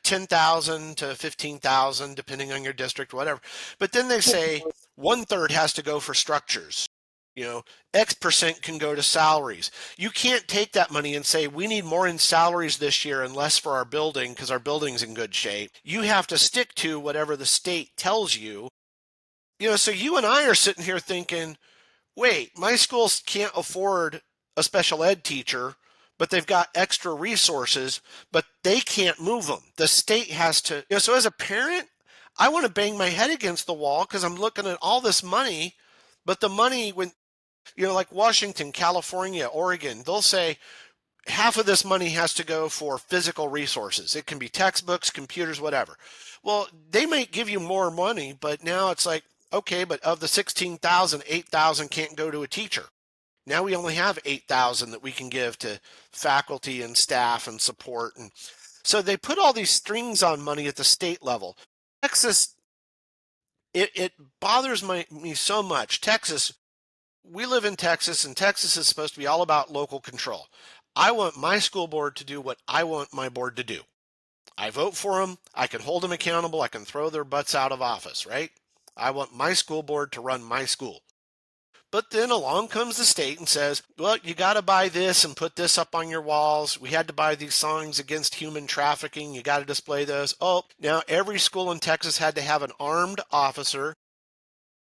10,000 to 15,000, depending on your district, whatever. But then they say 1/3 has to go for structures. X percent can go to salaries. You can't take that money and say, we need more in salaries this year and less for our building because our building's in good shape. You have to stick to whatever the state tells you. So you and I are sitting here thinking, wait, my schools can't afford a special ed teacher, but they've got extra resources, but they can't move them. The state has to. So as a parent, I want to bang my head against the wall because I'm looking at all this money, but the money, when, like Washington, California, Oregon, they'll say half of this money has to go for physical resources. It can be textbooks, computers, whatever. Well, they might give you more money, but now it's like, okay, but of the 16,000, 8,000 can't go to a teacher. Now we only have 8,000 that we can give to faculty and staff and support. And so they put all these strings on money at the state level. Texas, it bothers me so much. Texas, we live in Texas, and Texas is supposed to be all about local control. I want my school board to do what I want my board to do. I vote for them. I can hold them accountable. I can throw their butts out of office, right? I want my school board to run my school. But then along comes the state and says, well, you got to buy this and put this up on your walls. We had to buy these signs against human trafficking. You got to display those. Oh, now every school in Texas had to have an armed officer,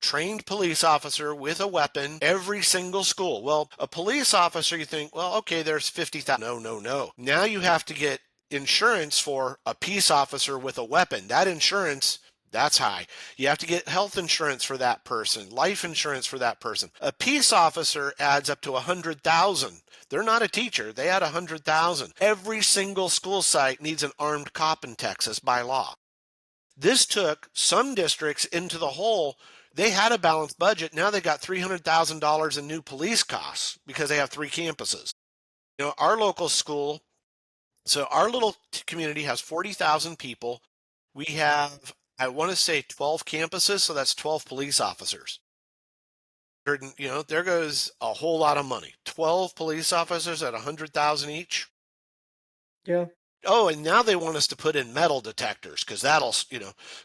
trained police officer with a weapon, every single school. Well, a police officer, you think, well, okay, there's 50,000. No, no, no. Now you have to get insurance for a peace officer with a weapon. That insurance, that's high. You have to get health insurance for that person, life insurance for that person. A peace officer adds up to 100,000. They're not a teacher. They add 100,000. Every single school site needs an armed cop in Texas by law. This took some districts into the hole. They had a balanced budget. Now they got $300,000 in new police costs because they have 3 campuses. Our local school, so our little community has 40,000 people. We have, I want to say 12 campuses, so that's 12 police officers. There goes a whole lot of money. 12 police officers at 100,000 each. Yeah. Oh, and now they want us to put in metal detectors because that'll,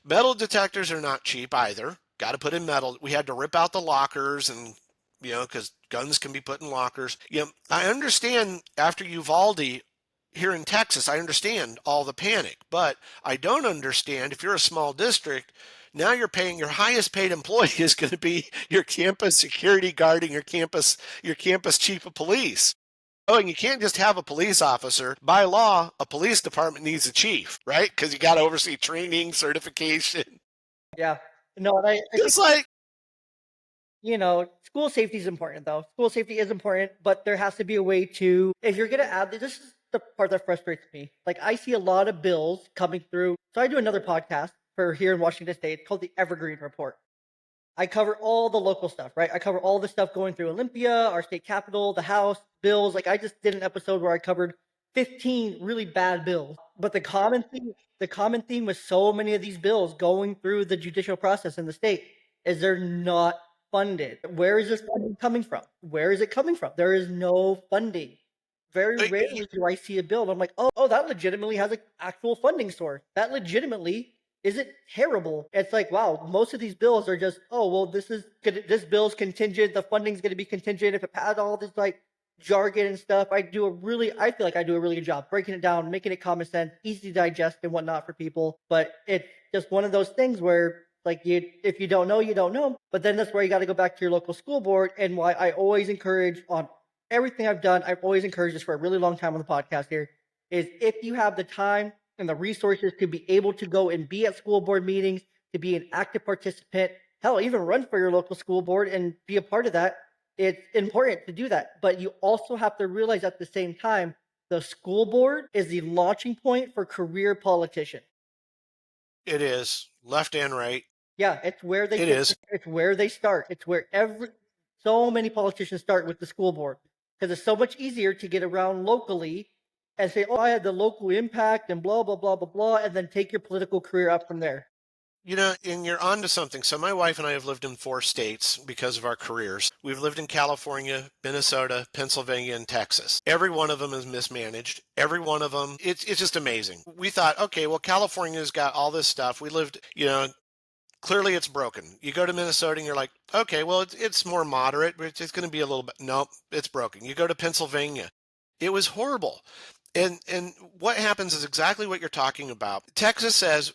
metal detectors are not cheap either. Got to put in metal. We had to rip out the lockers and, because guns can be put in lockers. I understand after Uvalde here in Texas, I understand all the panic, but I don't understand if you're a small district, now you're paying your highest paid employee is going to be your campus security guard and your campus chief of police. Oh, and you can't just have a police officer. By law, a police department needs a chief, right? Because you got to oversee training, certification. Yeah. No, and I It's think, like, school safety is important, though. School safety is important, but there has to be a way to, if you're going to add, this is the part that frustrates me. Like, I see a lot of bills coming through. So I do another podcast for here in Washington State called the Evergreen Report. I cover all the local stuff, right? I cover all the stuff going through Olympia, our state capitol, the House, bills. Like, I just did an episode where I covered 15 really bad bills. But the common theme with so many of these bills going through the judicial process in the state is they're not funded. Where is this funding coming from? Where is it coming from? There is no funding. Very rarely do I see a bill and I'm like, oh, that legitimately has an actual funding source. That legitimately isn't terrible. It's like, wow, most of these bills are just, oh, well, this bill's contingent. The funding's going to be contingent if it passes all this. Like, jargon and stuff. I feel like I do a really good job breaking it down, making it common sense, easy to digest and whatnot for people. But it's just one of those things where if you don't know, you don't know. But then that's where you got to go back to your local school board. And why I always encourage on everything I've done, I've always encouraged this for a really long time on the podcast here, is if you have the time and the resources to be able to go and be at school board meetings, to be an active participant, hell, even run for your local school board and be a part of that, it's important to do that. But you also have to realize at the same time, the school board is the launching point for career politicians. It is left and right. Yeah, it's where they It is. it's where they start. It's where so many politicians start with the school board because it's so much easier to get around locally and say, "Oh, I had the local impact and blah blah blah blah blah," and then take your political career up from there. You know, and you're onto something. So my wife and I have lived in 4 states because of our careers. We've lived in California, Minnesota, Pennsylvania, and Texas. Every one of them is mismanaged. Every one of them, it's just amazing. We thought, okay, well, California's got all this stuff. We lived, clearly it's broken. You go to Minnesota and you're like, okay, well, it's more moderate, but it's going to be a little bit. Nope, it's broken. You go to Pennsylvania, it was horrible. And what happens is exactly what you're talking about. Texas says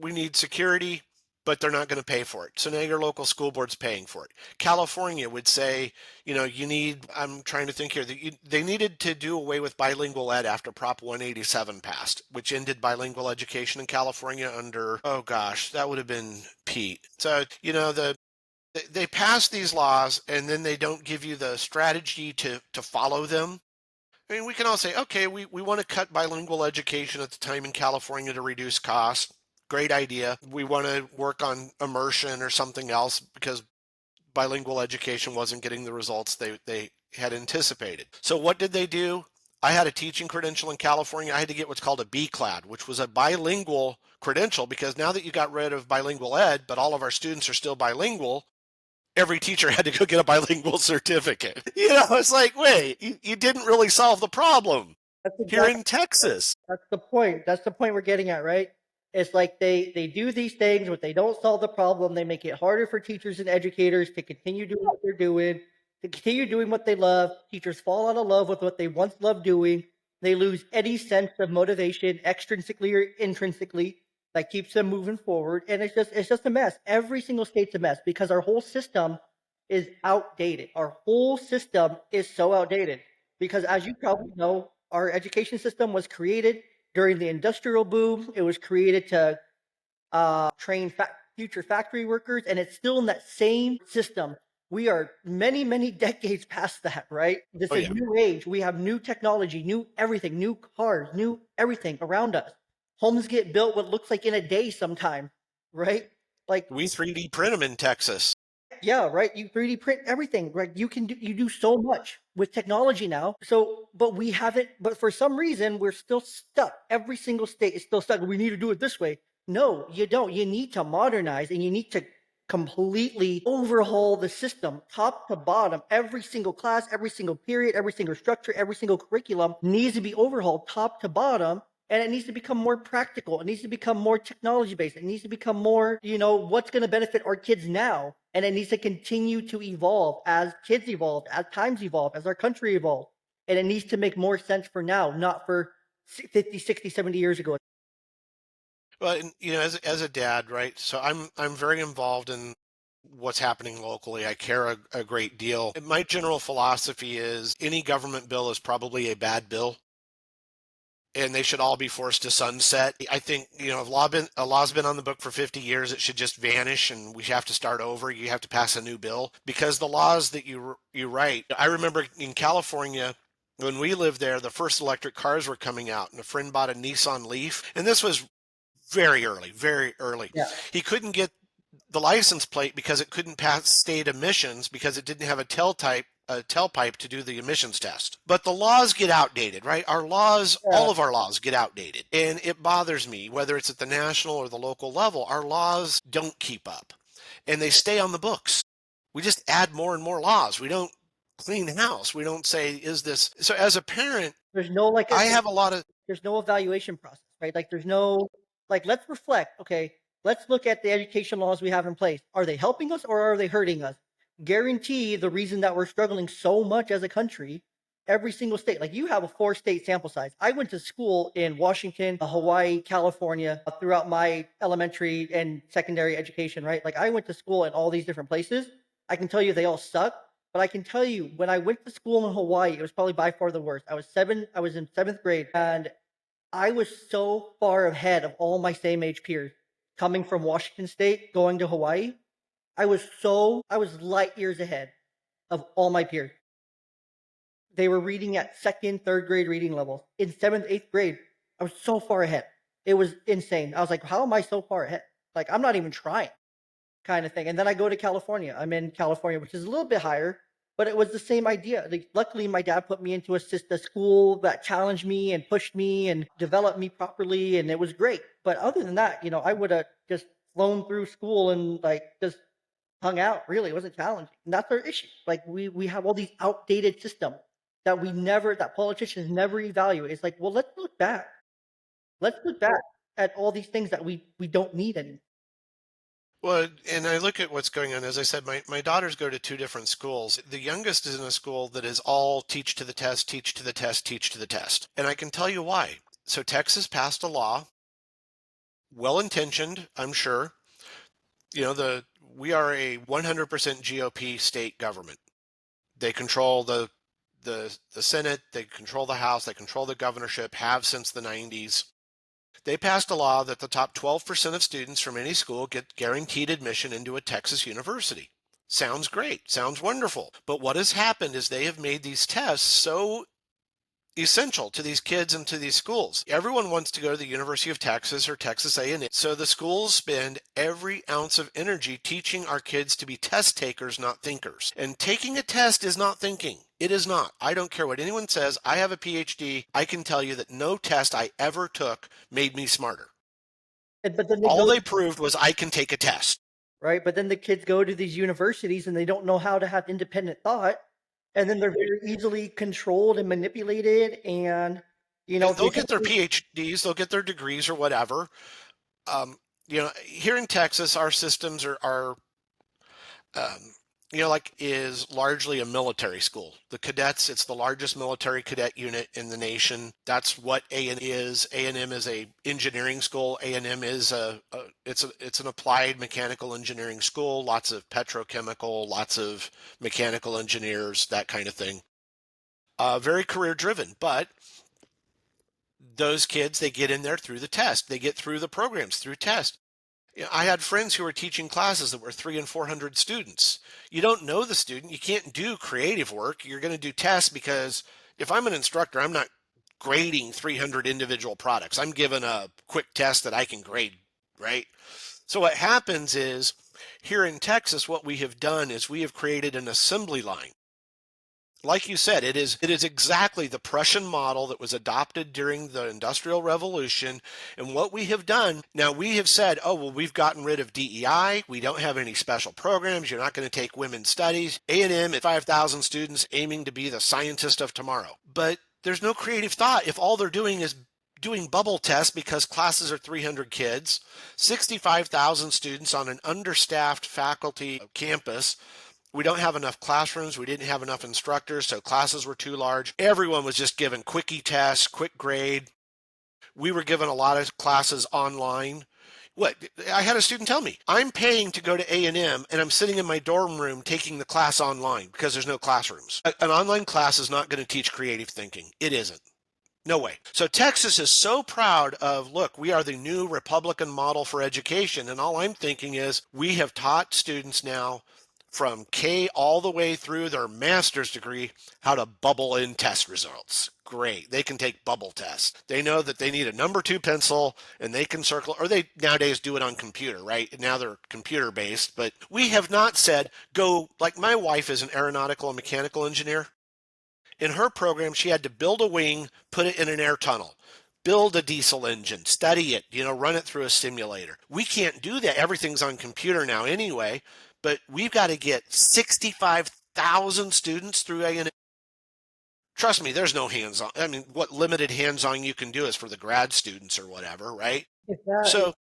we need security, but they're not going to pay for it. So now your local school board's paying for it. California would say, you need, I'm trying to think here, they needed to do away with bilingual ed after Prop 187 passed, which ended bilingual education in California under, oh gosh, that would have been Pete. So, they pass these laws and then they don't give you the strategy to follow them. I mean, we can all say, okay, we want to cut bilingual education at the time in California to reduce costs. Great idea. We want to work on immersion or something else because bilingual education wasn't getting the results they had anticipated. So what did they do? I had a teaching credential in California. I had to get what's called a BCLAD, which was a bilingual credential, because now that you got rid of bilingual ed, but all of our students are still bilingual, every teacher had to go get a bilingual certificate. It's like, wait, you didn't really solve the problem here in Texas. That's the point. That's the point we're getting at, right? It's like they do these things, but they don't solve the problem. They make it harder for teachers and educators to continue doing what they're doing, to continue doing what they love. Teachers fall out of love with what they once loved doing. They lose any sense of motivation, extrinsically or intrinsically, that keeps them moving forward. And it's just a mess. Every single state's a mess because our whole system is outdated. Our whole system is so outdated because, as you probably know, our education system was created during the industrial boom. It was created to train future factory workers, and it's still in that same system. We are many, many decades past that, right? This is new age. We have new technology, new everything, new cars, new everything around us. Homes get built what looks like in a day sometimes, right? Like we 3D print them in Texas. Yeah, right. You 3D print everything, right? You do so much with technology now. So, but we haven't. But for some reason, we're still stuck. Every single state is still stuck. We need to do it this way. No, you don't. You need to modernize, and you need to completely overhaul the system, top to bottom. Every single class, every single period, every single structure, every single curriculum needs to be overhauled, top to bottom. And it needs to become more practical. It needs to become more technology based. It needs to become more, what's going to benefit our kids now. And it needs to continue to evolve as kids evolve, as times evolve, as our country evolves. And it needs to make more sense for now, not for 50, 60, 70 years ago. Well, as a dad, right? So I'm very involved in what's happening locally. I care a great deal. And my general philosophy is any government bill is probably a bad bill, and they should all be forced to sunset. I think, if a law's been on the book for 50 years, it should just vanish and we have to start over. You have to pass a new bill because the laws that you write. I remember in California, when we lived there, the first electric cars were coming out, and a friend bought a Nissan Leaf, and this was very early, very early. Yeah. He couldn't get the license plate because it couldn't pass state emissions because it didn't have a tailpipe to do the emissions test. But the laws get outdated, right? Our laws, all of our laws get outdated. And it bothers me, whether it's at the national or the local level, our laws don't keep up and they stay on the books. We just add more and more laws. We don't clean house. We don't say, is this, so as a parent, there's no there's no evaluation process, right? Let's reflect. Okay, let's look at the education laws we have in place. Are they helping us or are they hurting us? Guarantee the reason that we're struggling so much as a country every single state. Like you have a 4-state sample size. I went to school in Washington, Hawaii, California throughout my elementary and secondary education, right? Like I went to school in all these different places. I can tell you they all suck, but I can tell you when I went to school in Hawaii, it was probably by far the worst. I was in 7th grade, and I was so far ahead of all my same age peers coming from Washington State going to Hawaii. I was light years ahead of all my peers. They were reading at 2nd, 3rd grade reading levels. In 7th, 8th grade, I was so far ahead. It was insane. I was like, how am I so far ahead? Like, I'm not even trying, kind of thing. And then I go to California. I'm in California, which is a little bit higher, but it was the same idea. Like, luckily, my dad put me into a school that challenged me and pushed me and developed me properly, and it was great. But other than that, I would have just flown through school and like just hung out. Really, it wasn't challenging. And that's our issue. Like we have all these outdated systems that politicians never evaluate. It's like, well, let's look back. Let's look back at all these things that we don't need anymore. Well, and I look at what's going on. As I said, my daughters go to two different schools. The youngest is in a school that is all teach to the test, teach to the test, teach to the test. And I can tell you why. So Texas passed a law, well-intentioned, I'm sure. We are a 100% GOP state government. They control the Senate, they control the House, they control the governorship, have since the 90s. They passed a law that the top 12% of students from any school get guaranteed admission into a Texas university. Sounds great, sounds wonderful. But what has happened is they have made these tests so essential to these kids and to these schools. Everyone wants to go to the University of Texas or Texas A&M. So the schools spend every ounce of energy teaching our kids to be test takers, not thinkers. And taking a test is not thinking. It is not. I don't care what anyone says. I have a PhD. I can tell you that no test I ever took made me smarter. But then all they proved was I can take a test. Right? But then the kids go to these universities and they don't know how to have independent thought. And then they're very easily controlled and manipulated, and they'll get their PhDs, they'll get their degrees or whatever. Here in Texas, our systems are is largely a military school. The cadets, it's the largest military cadet unit in the nation. That's what A&M is. A&M is a engineering school. A&M is it's an applied mechanical engineering school. Lots of petrochemical, lots of mechanical engineers, that kind of thing. Very career driven, but those kids, they get in there through the test. They get through the programs through test. I had friends who were teaching classes that were 300 and 400 students. You don't know the student. You can't do creative work. You're going to do tests because if I'm an instructor, I'm not grading 300 individual products. I'm given a quick test that I can grade, right? So what happens is here in Texas, what we have done is we have created an assembly line. Like you said, it is exactly the Prussian model that was adopted during the Industrial Revolution. And what we have done, now we have said, oh, well, we've gotten rid of DEI. We don't have any special programs. You're not going to take women's studies. A&M at 5,000 students aiming to be the scientist of tomorrow. But there's no creative thought if all they're doing is doing bubble tests because classes are 300 kids, 65,000 students on an understaffed faculty campus. We don't have enough classrooms. We didn't have enough instructors, so classes were too large. Everyone was just given quickie tests, quick grade. We were given a lot of classes online. I had a student tell me, I'm paying to go to A&M and I'm sitting in my dorm room taking the class online because there's no classrooms. An online class is not going to teach creative thinking. It isn't. No way. So Texas is so proud of, look, we are the new Republican model for education. And all I'm thinking is we have taught students now from K all the way through their master's degree how to bubble in test results. Great. They can take bubble tests. They know that they need a number 2 pencil and they can circle, or they nowadays do it on computer, right? Now they're computer based, but we have not said go, like my wife is an aeronautical and mechanical engineer. In her program, she had to build a wing, put it in an air tunnel, build a diesel engine, study it, run it through a simulator. We can't do that. Everything's on computer now anyway. But we've got to get 65,000 students through A&M. Trust me, there's no hands-on. I mean, what limited hands-on you can do is for the grad students or whatever, right? So,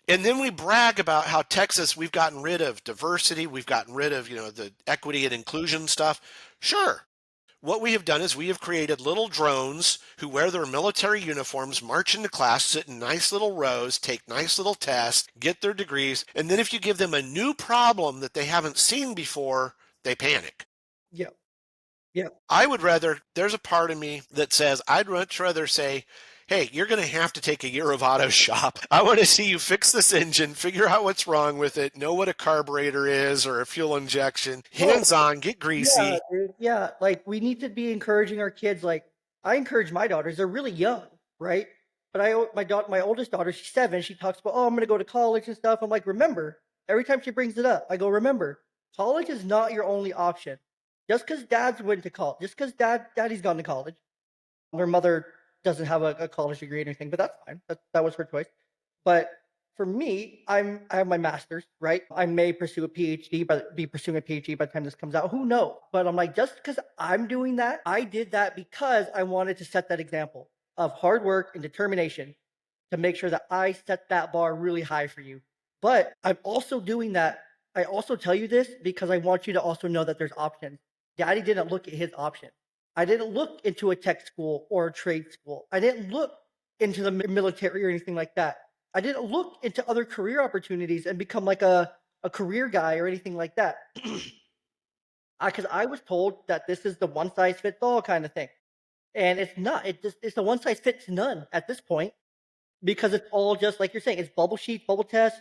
and then we brag about how Texas, we've gotten rid of diversity. We've gotten rid of, the equity and inclusion stuff. Sure. What we have done is we have created little drones who wear their military uniforms, march into class, sit in nice little rows, take nice little tests, get their degrees, and then if you give them a new problem that they haven't seen before, they panic. Yep. Yep. There's a part of me that says I'd much rather say, hey, you're going to have to take a year of auto shop. I want to see you fix this engine, figure out what's wrong with it, know what a carburetor is or a fuel injection, hands on, get Yeah, greasy. dude. Yeah, like we need to be encouraging our kids. Like I encourage my daughters. They're really young, right? But my oldest daughter, she's 7. She talks about, oh, I'm gonna go to college and stuff. I'm like, remember, every time she brings it up, I go, remember, college is not your only option. Just because dad's went to college, just because daddy's gone to college, her mother doesn't have a college degree or anything, but that's fine. That was her choice. But for me, I have my master's, right? I may pursue a PhD, but be pursuing a PhD by the time this comes out. Who knows? But I'm like, just because I'm doing that, I did that because I wanted to set that example of hard work and determination to make sure that I set that bar really high for you. But I'm also doing that. I also tell you this because I want you to also know that there's options. Daddy didn't look at his options. I didn't look into a tech school or a trade school. I didn't look into the military or anything like that. I didn't look into other career opportunities and become like a career guy or anything like that. Because I was told that this is the one size fits all kind of thing. And it's not. It's a one size fits none at this point because it's all just like you're saying, it's bubble sheets, bubble tests,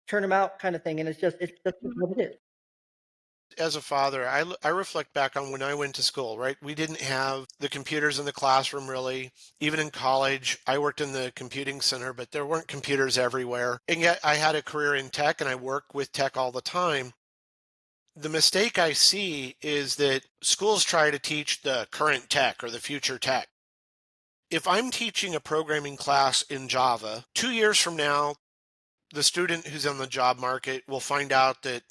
turn them out kind of thing. And it's just what it is. As a father, I reflect back on when I went to school, right? We didn't have the computers in the classroom really. Even in college, I worked in the computing center, but there weren't computers everywhere. And yet I had a career in tech and I work with tech all the time. The mistake I see is that schools try to teach the current tech or the future tech. If I'm teaching a programming class in Java, 2 years from now, the student who's on the job market will find out that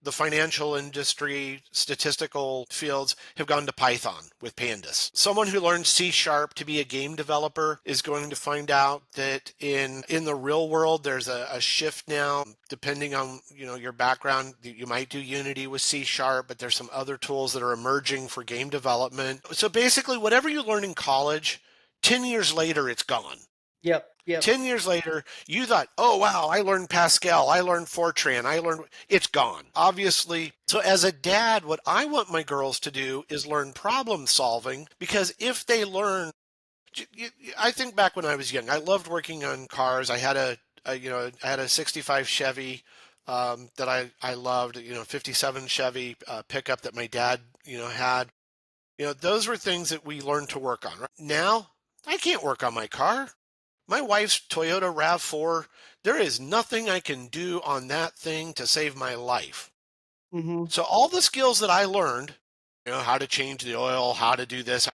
the financial industry, statistical fields have gone to Python with pandas. Someone who learned C# to be a game developer is going to find out that in the real world, there's a shift now, depending on your background. You might do Unity with C#, but there's some other tools that are emerging for game development. So basically, whatever you learn in college, 10 years later, it's gone. Yep. Yep. 10 years later, you thought, oh, wow, I learned Pascal, I learned Fortran, it's gone. Obviously, so as a dad, what I want my girls to do is learn problem solving because if they learn, I think back when I was young, I loved working on cars. I had I had a 65 Chevy that I loved, 57 Chevy pickup that my dad, had. Those were things that we learned to work on. Right? Now, I can't work on my car. My wife's Toyota RAV4, there is nothing I can do on that thing to save my life. Mm-hmm. So all the skills that I learned, how to change the oil, how to do this,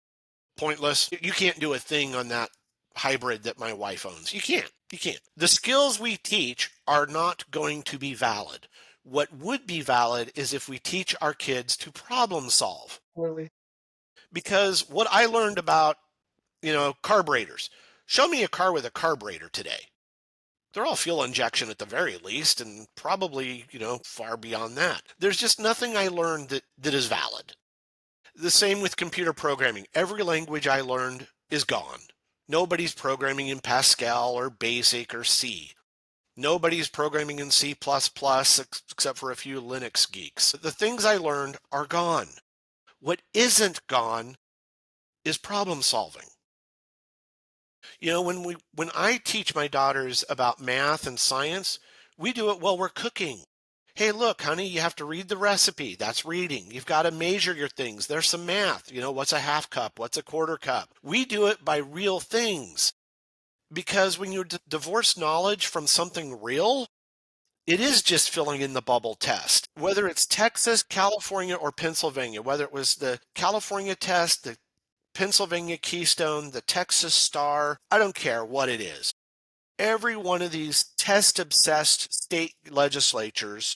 pointless. You can't do a thing on that hybrid that my wife owns. You can't. You can't. The skills we teach are not going to be valid. What would be valid is if we teach our kids to problem solve. Totally. Because what I learned about, carburetors. Show me a car with a carburetor today. They're all fuel injection at the very least, and probably, far beyond that. There's just nothing I learned that is valid. The same with computer programming. Every language I learned is gone. Nobody's programming in Pascal or BASIC or C. Nobody's programming in C++ except for a few Linux geeks. The things I learned are gone. What isn't gone is problem solving. When I teach my daughters about math and science, we do it while we're cooking. Hey, look, honey, you have to read the recipe. That's reading. You've got to measure your things. There's some math. What's a half cup? What's a quarter cup? We do it by real things. Because when you divorce knowledge from something real, it is just filling in the bubble test. Whether it's Texas, California, or Pennsylvania, whether it was the California test, the Pennsylvania Keystone, the Texas Star, I don't care what it is. Every one of these test-obsessed state legislatures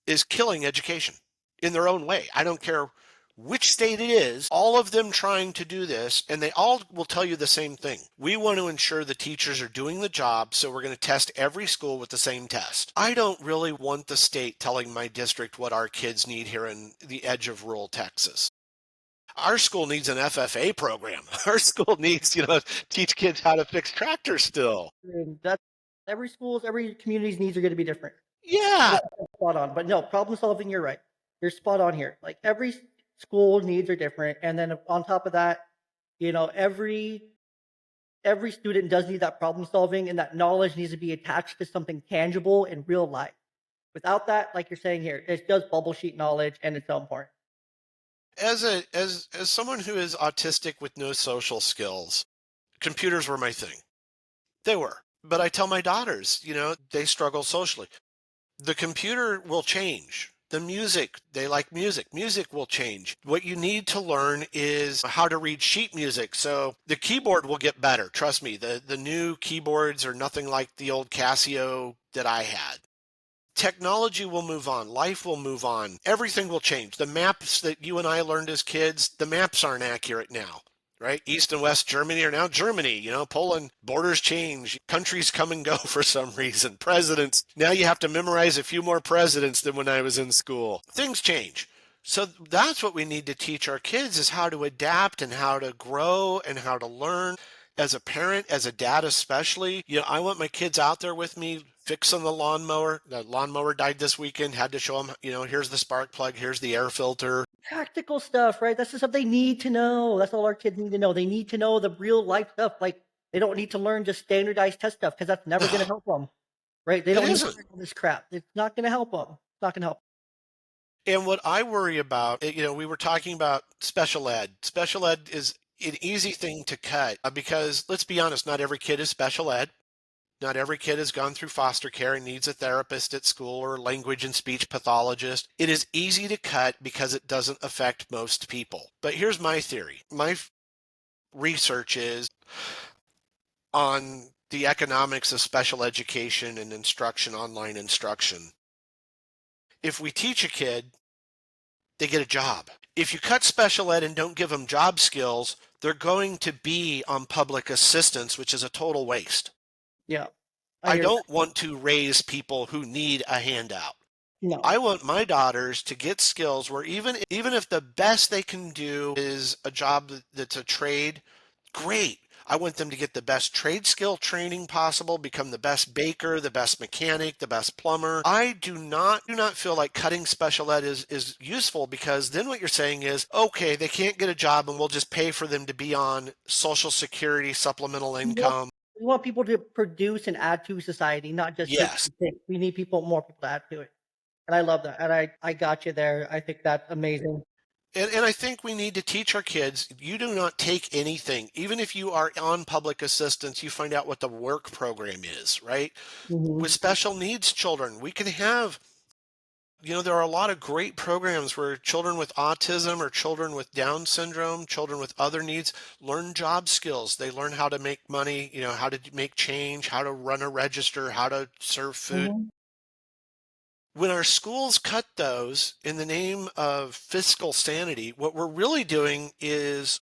is killing education in their own way. I don't care which state it is, all of them trying to do this, and they all will tell you the same thing. We want to ensure the teachers are doing the job, so we're going to test every school with the same test. I don't really want the state telling my district what our kids need here in the edge of rural Texas. our school needs an FFA program. Our school needs, teach kids how to fix tractors still. And that's every community's needs are going to be different. Yeah. That's spot on. But no, problem solving, you're right. You're spot on here. Like every school needs are different, and then on top of that, every student does need that problem solving, and that knowledge needs to be attached to something tangible in real life. Without that, like you're saying here, it's just bubble sheet knowledge, and it's so important. As someone who is autistic with no social skills, computers were my thing. They were. But I tell my daughters, they struggle socially. The computer will change. The music, they like music. Music will change. What you need to learn is how to read sheet music. So the keyboard will get better. Trust me, the new keyboards are nothing like the old Casio that I had. Technology will move on. Life will move on. Everything will change. The maps that you and I learned as kids, the maps aren't accurate now. Right? East and West Germany are now Germany. Poland, borders change. Countries come and go for some reason. Presidents. Now you have to memorize a few more presidents than when I was in school. Things change. So that's what we need to teach our kids is how to adapt and how to grow and how to learn. As a parent, as a dad especially, I want my kids out there with me fixing the lawnmower. The lawnmower died this weekend. Had to show them, here's the spark plug, here's the air filter. Practical stuff, right? That's the stuff they need to know. That's all our kids need to know. They need to know the real life stuff. Like they don't need to learn just standardized test stuff because that's never going to help them, right? They It don't need to isn't. learn all this crap. It's not going to help them. It's not going to help. And what I worry about, we were talking about special ed. Special ed is an easy thing to cut because let's be honest, not every kid is special ed. Not every kid has gone through foster care and needs a therapist at school or a language and speech pathologist. It is easy to cut because it doesn't affect most people. But here's my theory. My research is on the economics of special education and instruction, online instruction. If we teach a kid, they get a job. If you cut special ed and don't give them job skills, they're going to be on public assistance, which is a total waste. Yeah. I don't want to raise people who need a handout. No. I want my daughters to get skills where even if the best they can do is a job that's a trade, great. I want them to get the best trade skill training possible, become the best baker, the best mechanic, the best plumber. I do not feel like cutting special ed is useful because then what you're saying is, okay, they can't get a job and we'll just pay for them to be on Social Security supplemental income. We want people to produce and add to society, not just Yes. we need more people to add to it. And I love that. And I got you there. I think that's amazing. And I think we need to teach our kids, you do not take anything. Even if you are on public assistance, you find out what the work program is, right? Mm-hmm. With special needs children, we can have, there are a lot of great programs where children with autism or children with Down syndrome, children with other needs learn job skills. They learn how to make money, how to make change, how to run a register, how to serve food. Mm-hmm. When our schools cut those in the name of fiscal sanity, what we're really doing is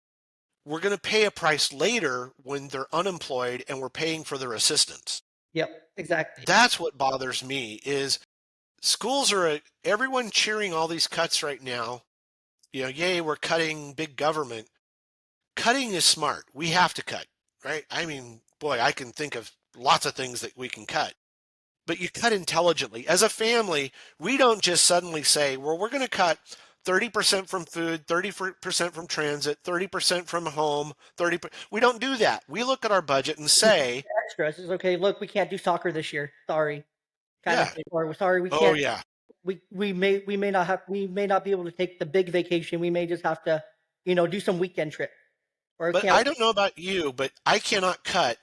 we're going to pay a price later when they're unemployed and we're paying for their assistance. Yep, exactly. That's what bothers me is schools are everyone cheering all these cuts right now. Yay, we're cutting big government. Cutting is smart. We have to cut, right? I mean, boy, I can think of lots of things that we can cut. But you cut intelligently. As a family, we don't just suddenly say, well, we're going to cut 30% from food, 30% from transit, 30% from home, 30%. We don't do that. We look at our budget and say, extras. It's okay. Look, we can't do soccer this year. Sorry. Yeah. Or sorry, we can't. Oh yeah. We may not be able to take the big vacation. We may just have to, do some weekend trip. But I don't know about you, but I cannot cut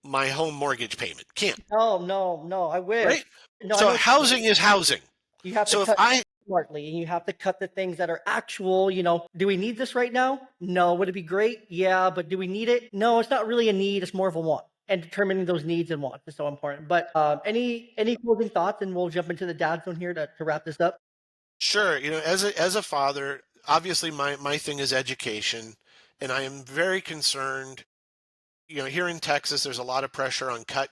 my home mortgage payment. Can't. No, I wish. Right? No, so housing is housing. You have to cut smartly, and you have to cut the things that are actual, do we need this right now? No. Would it be great? Yeah, but do we need it? No, it's not really a need, it's more of a want. And determining those needs and wants is so important. But any closing thoughts, and we'll jump into the dad zone here to wrap this up. Sure. As a father, obviously my thing is education, and I am very concerned. Here in Texas, there's a lot of pressure on cut.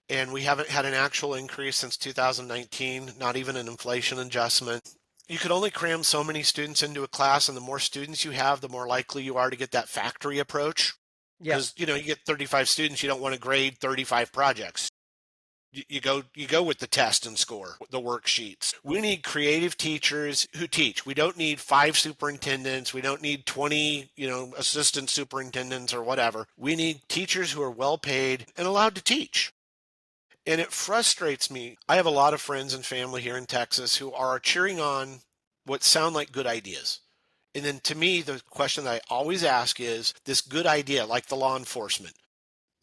And we haven't had an actual increase since 2019, not even an inflation adjustment. You could only cram so many students into a class, and the more students you have, the more likely you are to get that factory approach. Yeah. Because, you get 35 students, you don't want to grade 35 projects. You go with the test and score, the worksheets. We need creative teachers who teach. We don't need 5 superintendents. We don't need 20, assistant superintendents or whatever. We need teachers who are well paid and allowed to teach. And it frustrates me. I have a lot of friends and family here in Texas who are cheering on what sound like good ideas. And then to me, the question that I always ask is this good idea, like the law enforcement.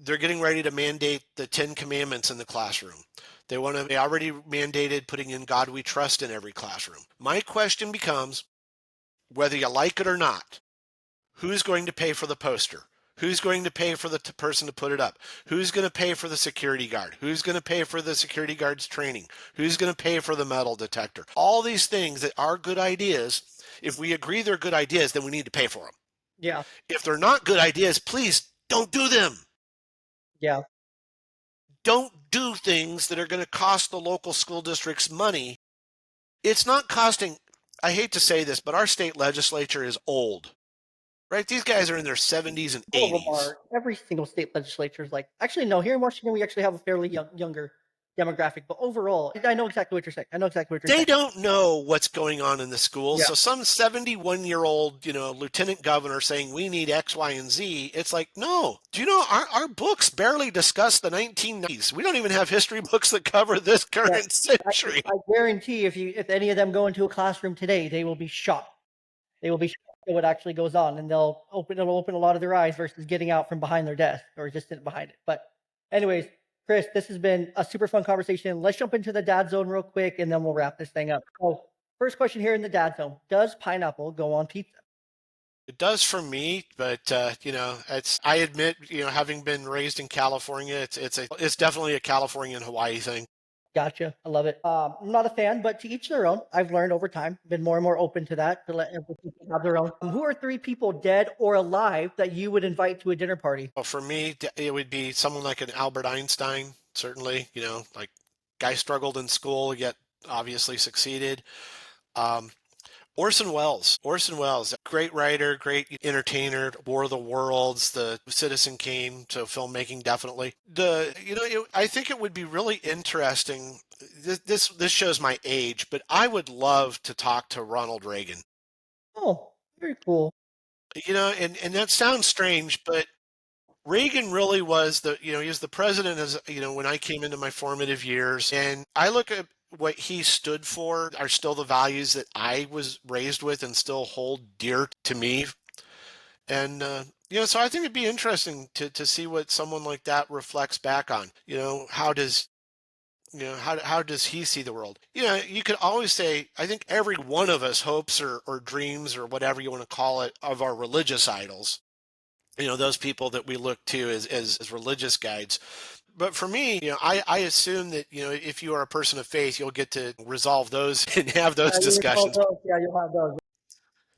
They're getting ready to mandate the 10 commandments in the classroom. They already mandated putting in God we trust in every classroom. My question becomes, whether you like it or not, who's going to pay for the poster? Who's going to pay for the person to put it up? Who's going to pay for the security guard? Who's going to pay for the security guard's training? Who's going to pay for the metal detector? All these things that are good ideas, if we agree they're good ideas, then we need to pay for them. Yeah. If they're not good ideas, please don't do them. Yeah. Don't do things that are going to cost the local school districts money. It's not costing, I hate to say this, but our state legislature is old. Right? These guys are in their 70s and All of them 80s. are. Every single state legislature is like. Actually, no. Here in Washington, we actually have a fairly younger demographic. But overall, I know exactly what you're saying. I know exactly what you're They saying. don't know what's going on in the schools. Yeah. So some 71-year-old, lieutenant governor saying we need X, Y, and Z. It's like, no. Do you know our books barely discuss the 1990s? We don't even have history books that cover this Yeah. current century. I guarantee if any of them go into a classroom today, they will be shocked. They will be shocked at what actually goes on, and it'll open a lot of their eyes versus getting out from behind their desk or just sitting behind it. But anyways, Chris, this has been a super fun conversation. Let's jump into the dad zone real quick, and then we'll wrap this thing up. So first question here in the dad zone: does pineapple go on pizza? It does for me, but I admit, having been raised in California, it's definitely a California and Hawaii thing. Gotcha. I love it. I'm not a fan, but to each their own. I've learned over time, been more and more open to that, to let every people have their own. Who are 3 people, dead or alive, that you would invite to a dinner party? Well, for me, it would be someone like an Albert Einstein, certainly, like guy struggled in school, yet obviously succeeded. Um, Orson Welles, great writer, great entertainer, War of the Worlds, the Citizen Kane, so filmmaking definitely. I think it would be really interesting. This shows my age, but I would love to talk to Ronald Reagan. Oh, very cool. And that sounds strange, but Reagan really was he was the president when I came into my formative years. And I look at what he stood for are still the values that I was raised with and still hold dear to me. And, so I think it'd be interesting to see what someone like that reflects back on. How does he see the world? You could always say, I think every one of us hopes or dreams or whatever you want to call it of our religious idols. Those people that we look to as religious guides. But for me, I assume that, if you are a person of faith, you'll get to resolve those and have those discussions. Yeah, you'll have those.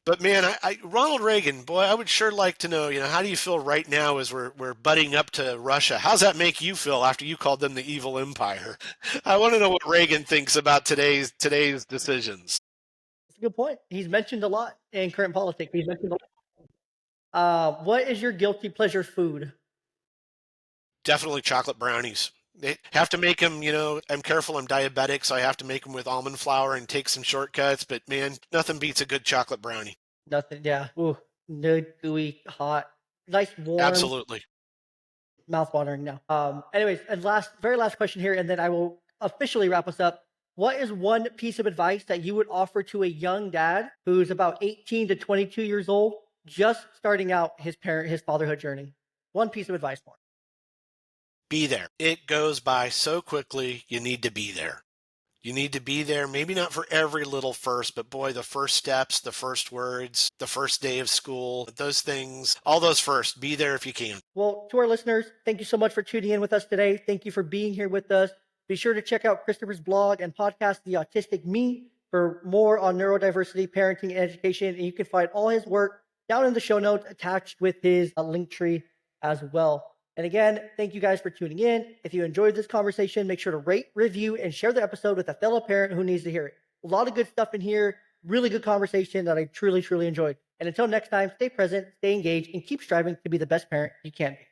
But man, Ronald Reagan, boy, I would sure like to know, how do you feel right now as we're butting up to Russia? How's that make you feel after you called them the evil empire? I want to know what Reagan thinks about today's decisions. That's a good point. He's mentioned a lot in current politics. He's mentioned a lot. What is your guilty pleasure food? Definitely chocolate brownies. They have to make them, I'm careful, I'm diabetic, so I have to make them with almond flour and take some shortcuts. But man, nothing beats a good chocolate brownie. Nothing. Yeah. Ooh, good, gooey, hot, nice, warm. Absolutely. Mouth watering now. Anyways, and very last question here, and then I will officially wrap us up. What is one piece of advice that you would offer to a young dad who's about 18 to 22 years old, just starting out his fatherhood journey? One piece of advice for him. Be there. It goes by so quickly. You need to be there. You need to be there, maybe not for every little first, but boy, the first steps, the first words, the first day of school, those things, all those first, be there if you can. Well, to our listeners, thank you so much for tuning in with us today. Thank you for being here with us. Be sure to check out Christopher's blog and podcast, The Autistic Me, for more on neurodiversity, parenting, and education. And you can find all his work down in the show notes attached with his link tree as well. And again, thank you guys for tuning in. If you enjoyed this conversation, make sure to rate, review, and share the episode with a fellow parent who needs to hear it. A lot of good stuff in here, really good conversation that I truly, truly enjoyed. And until next time, stay present, stay engaged, and keep striving to be the best parent you can be.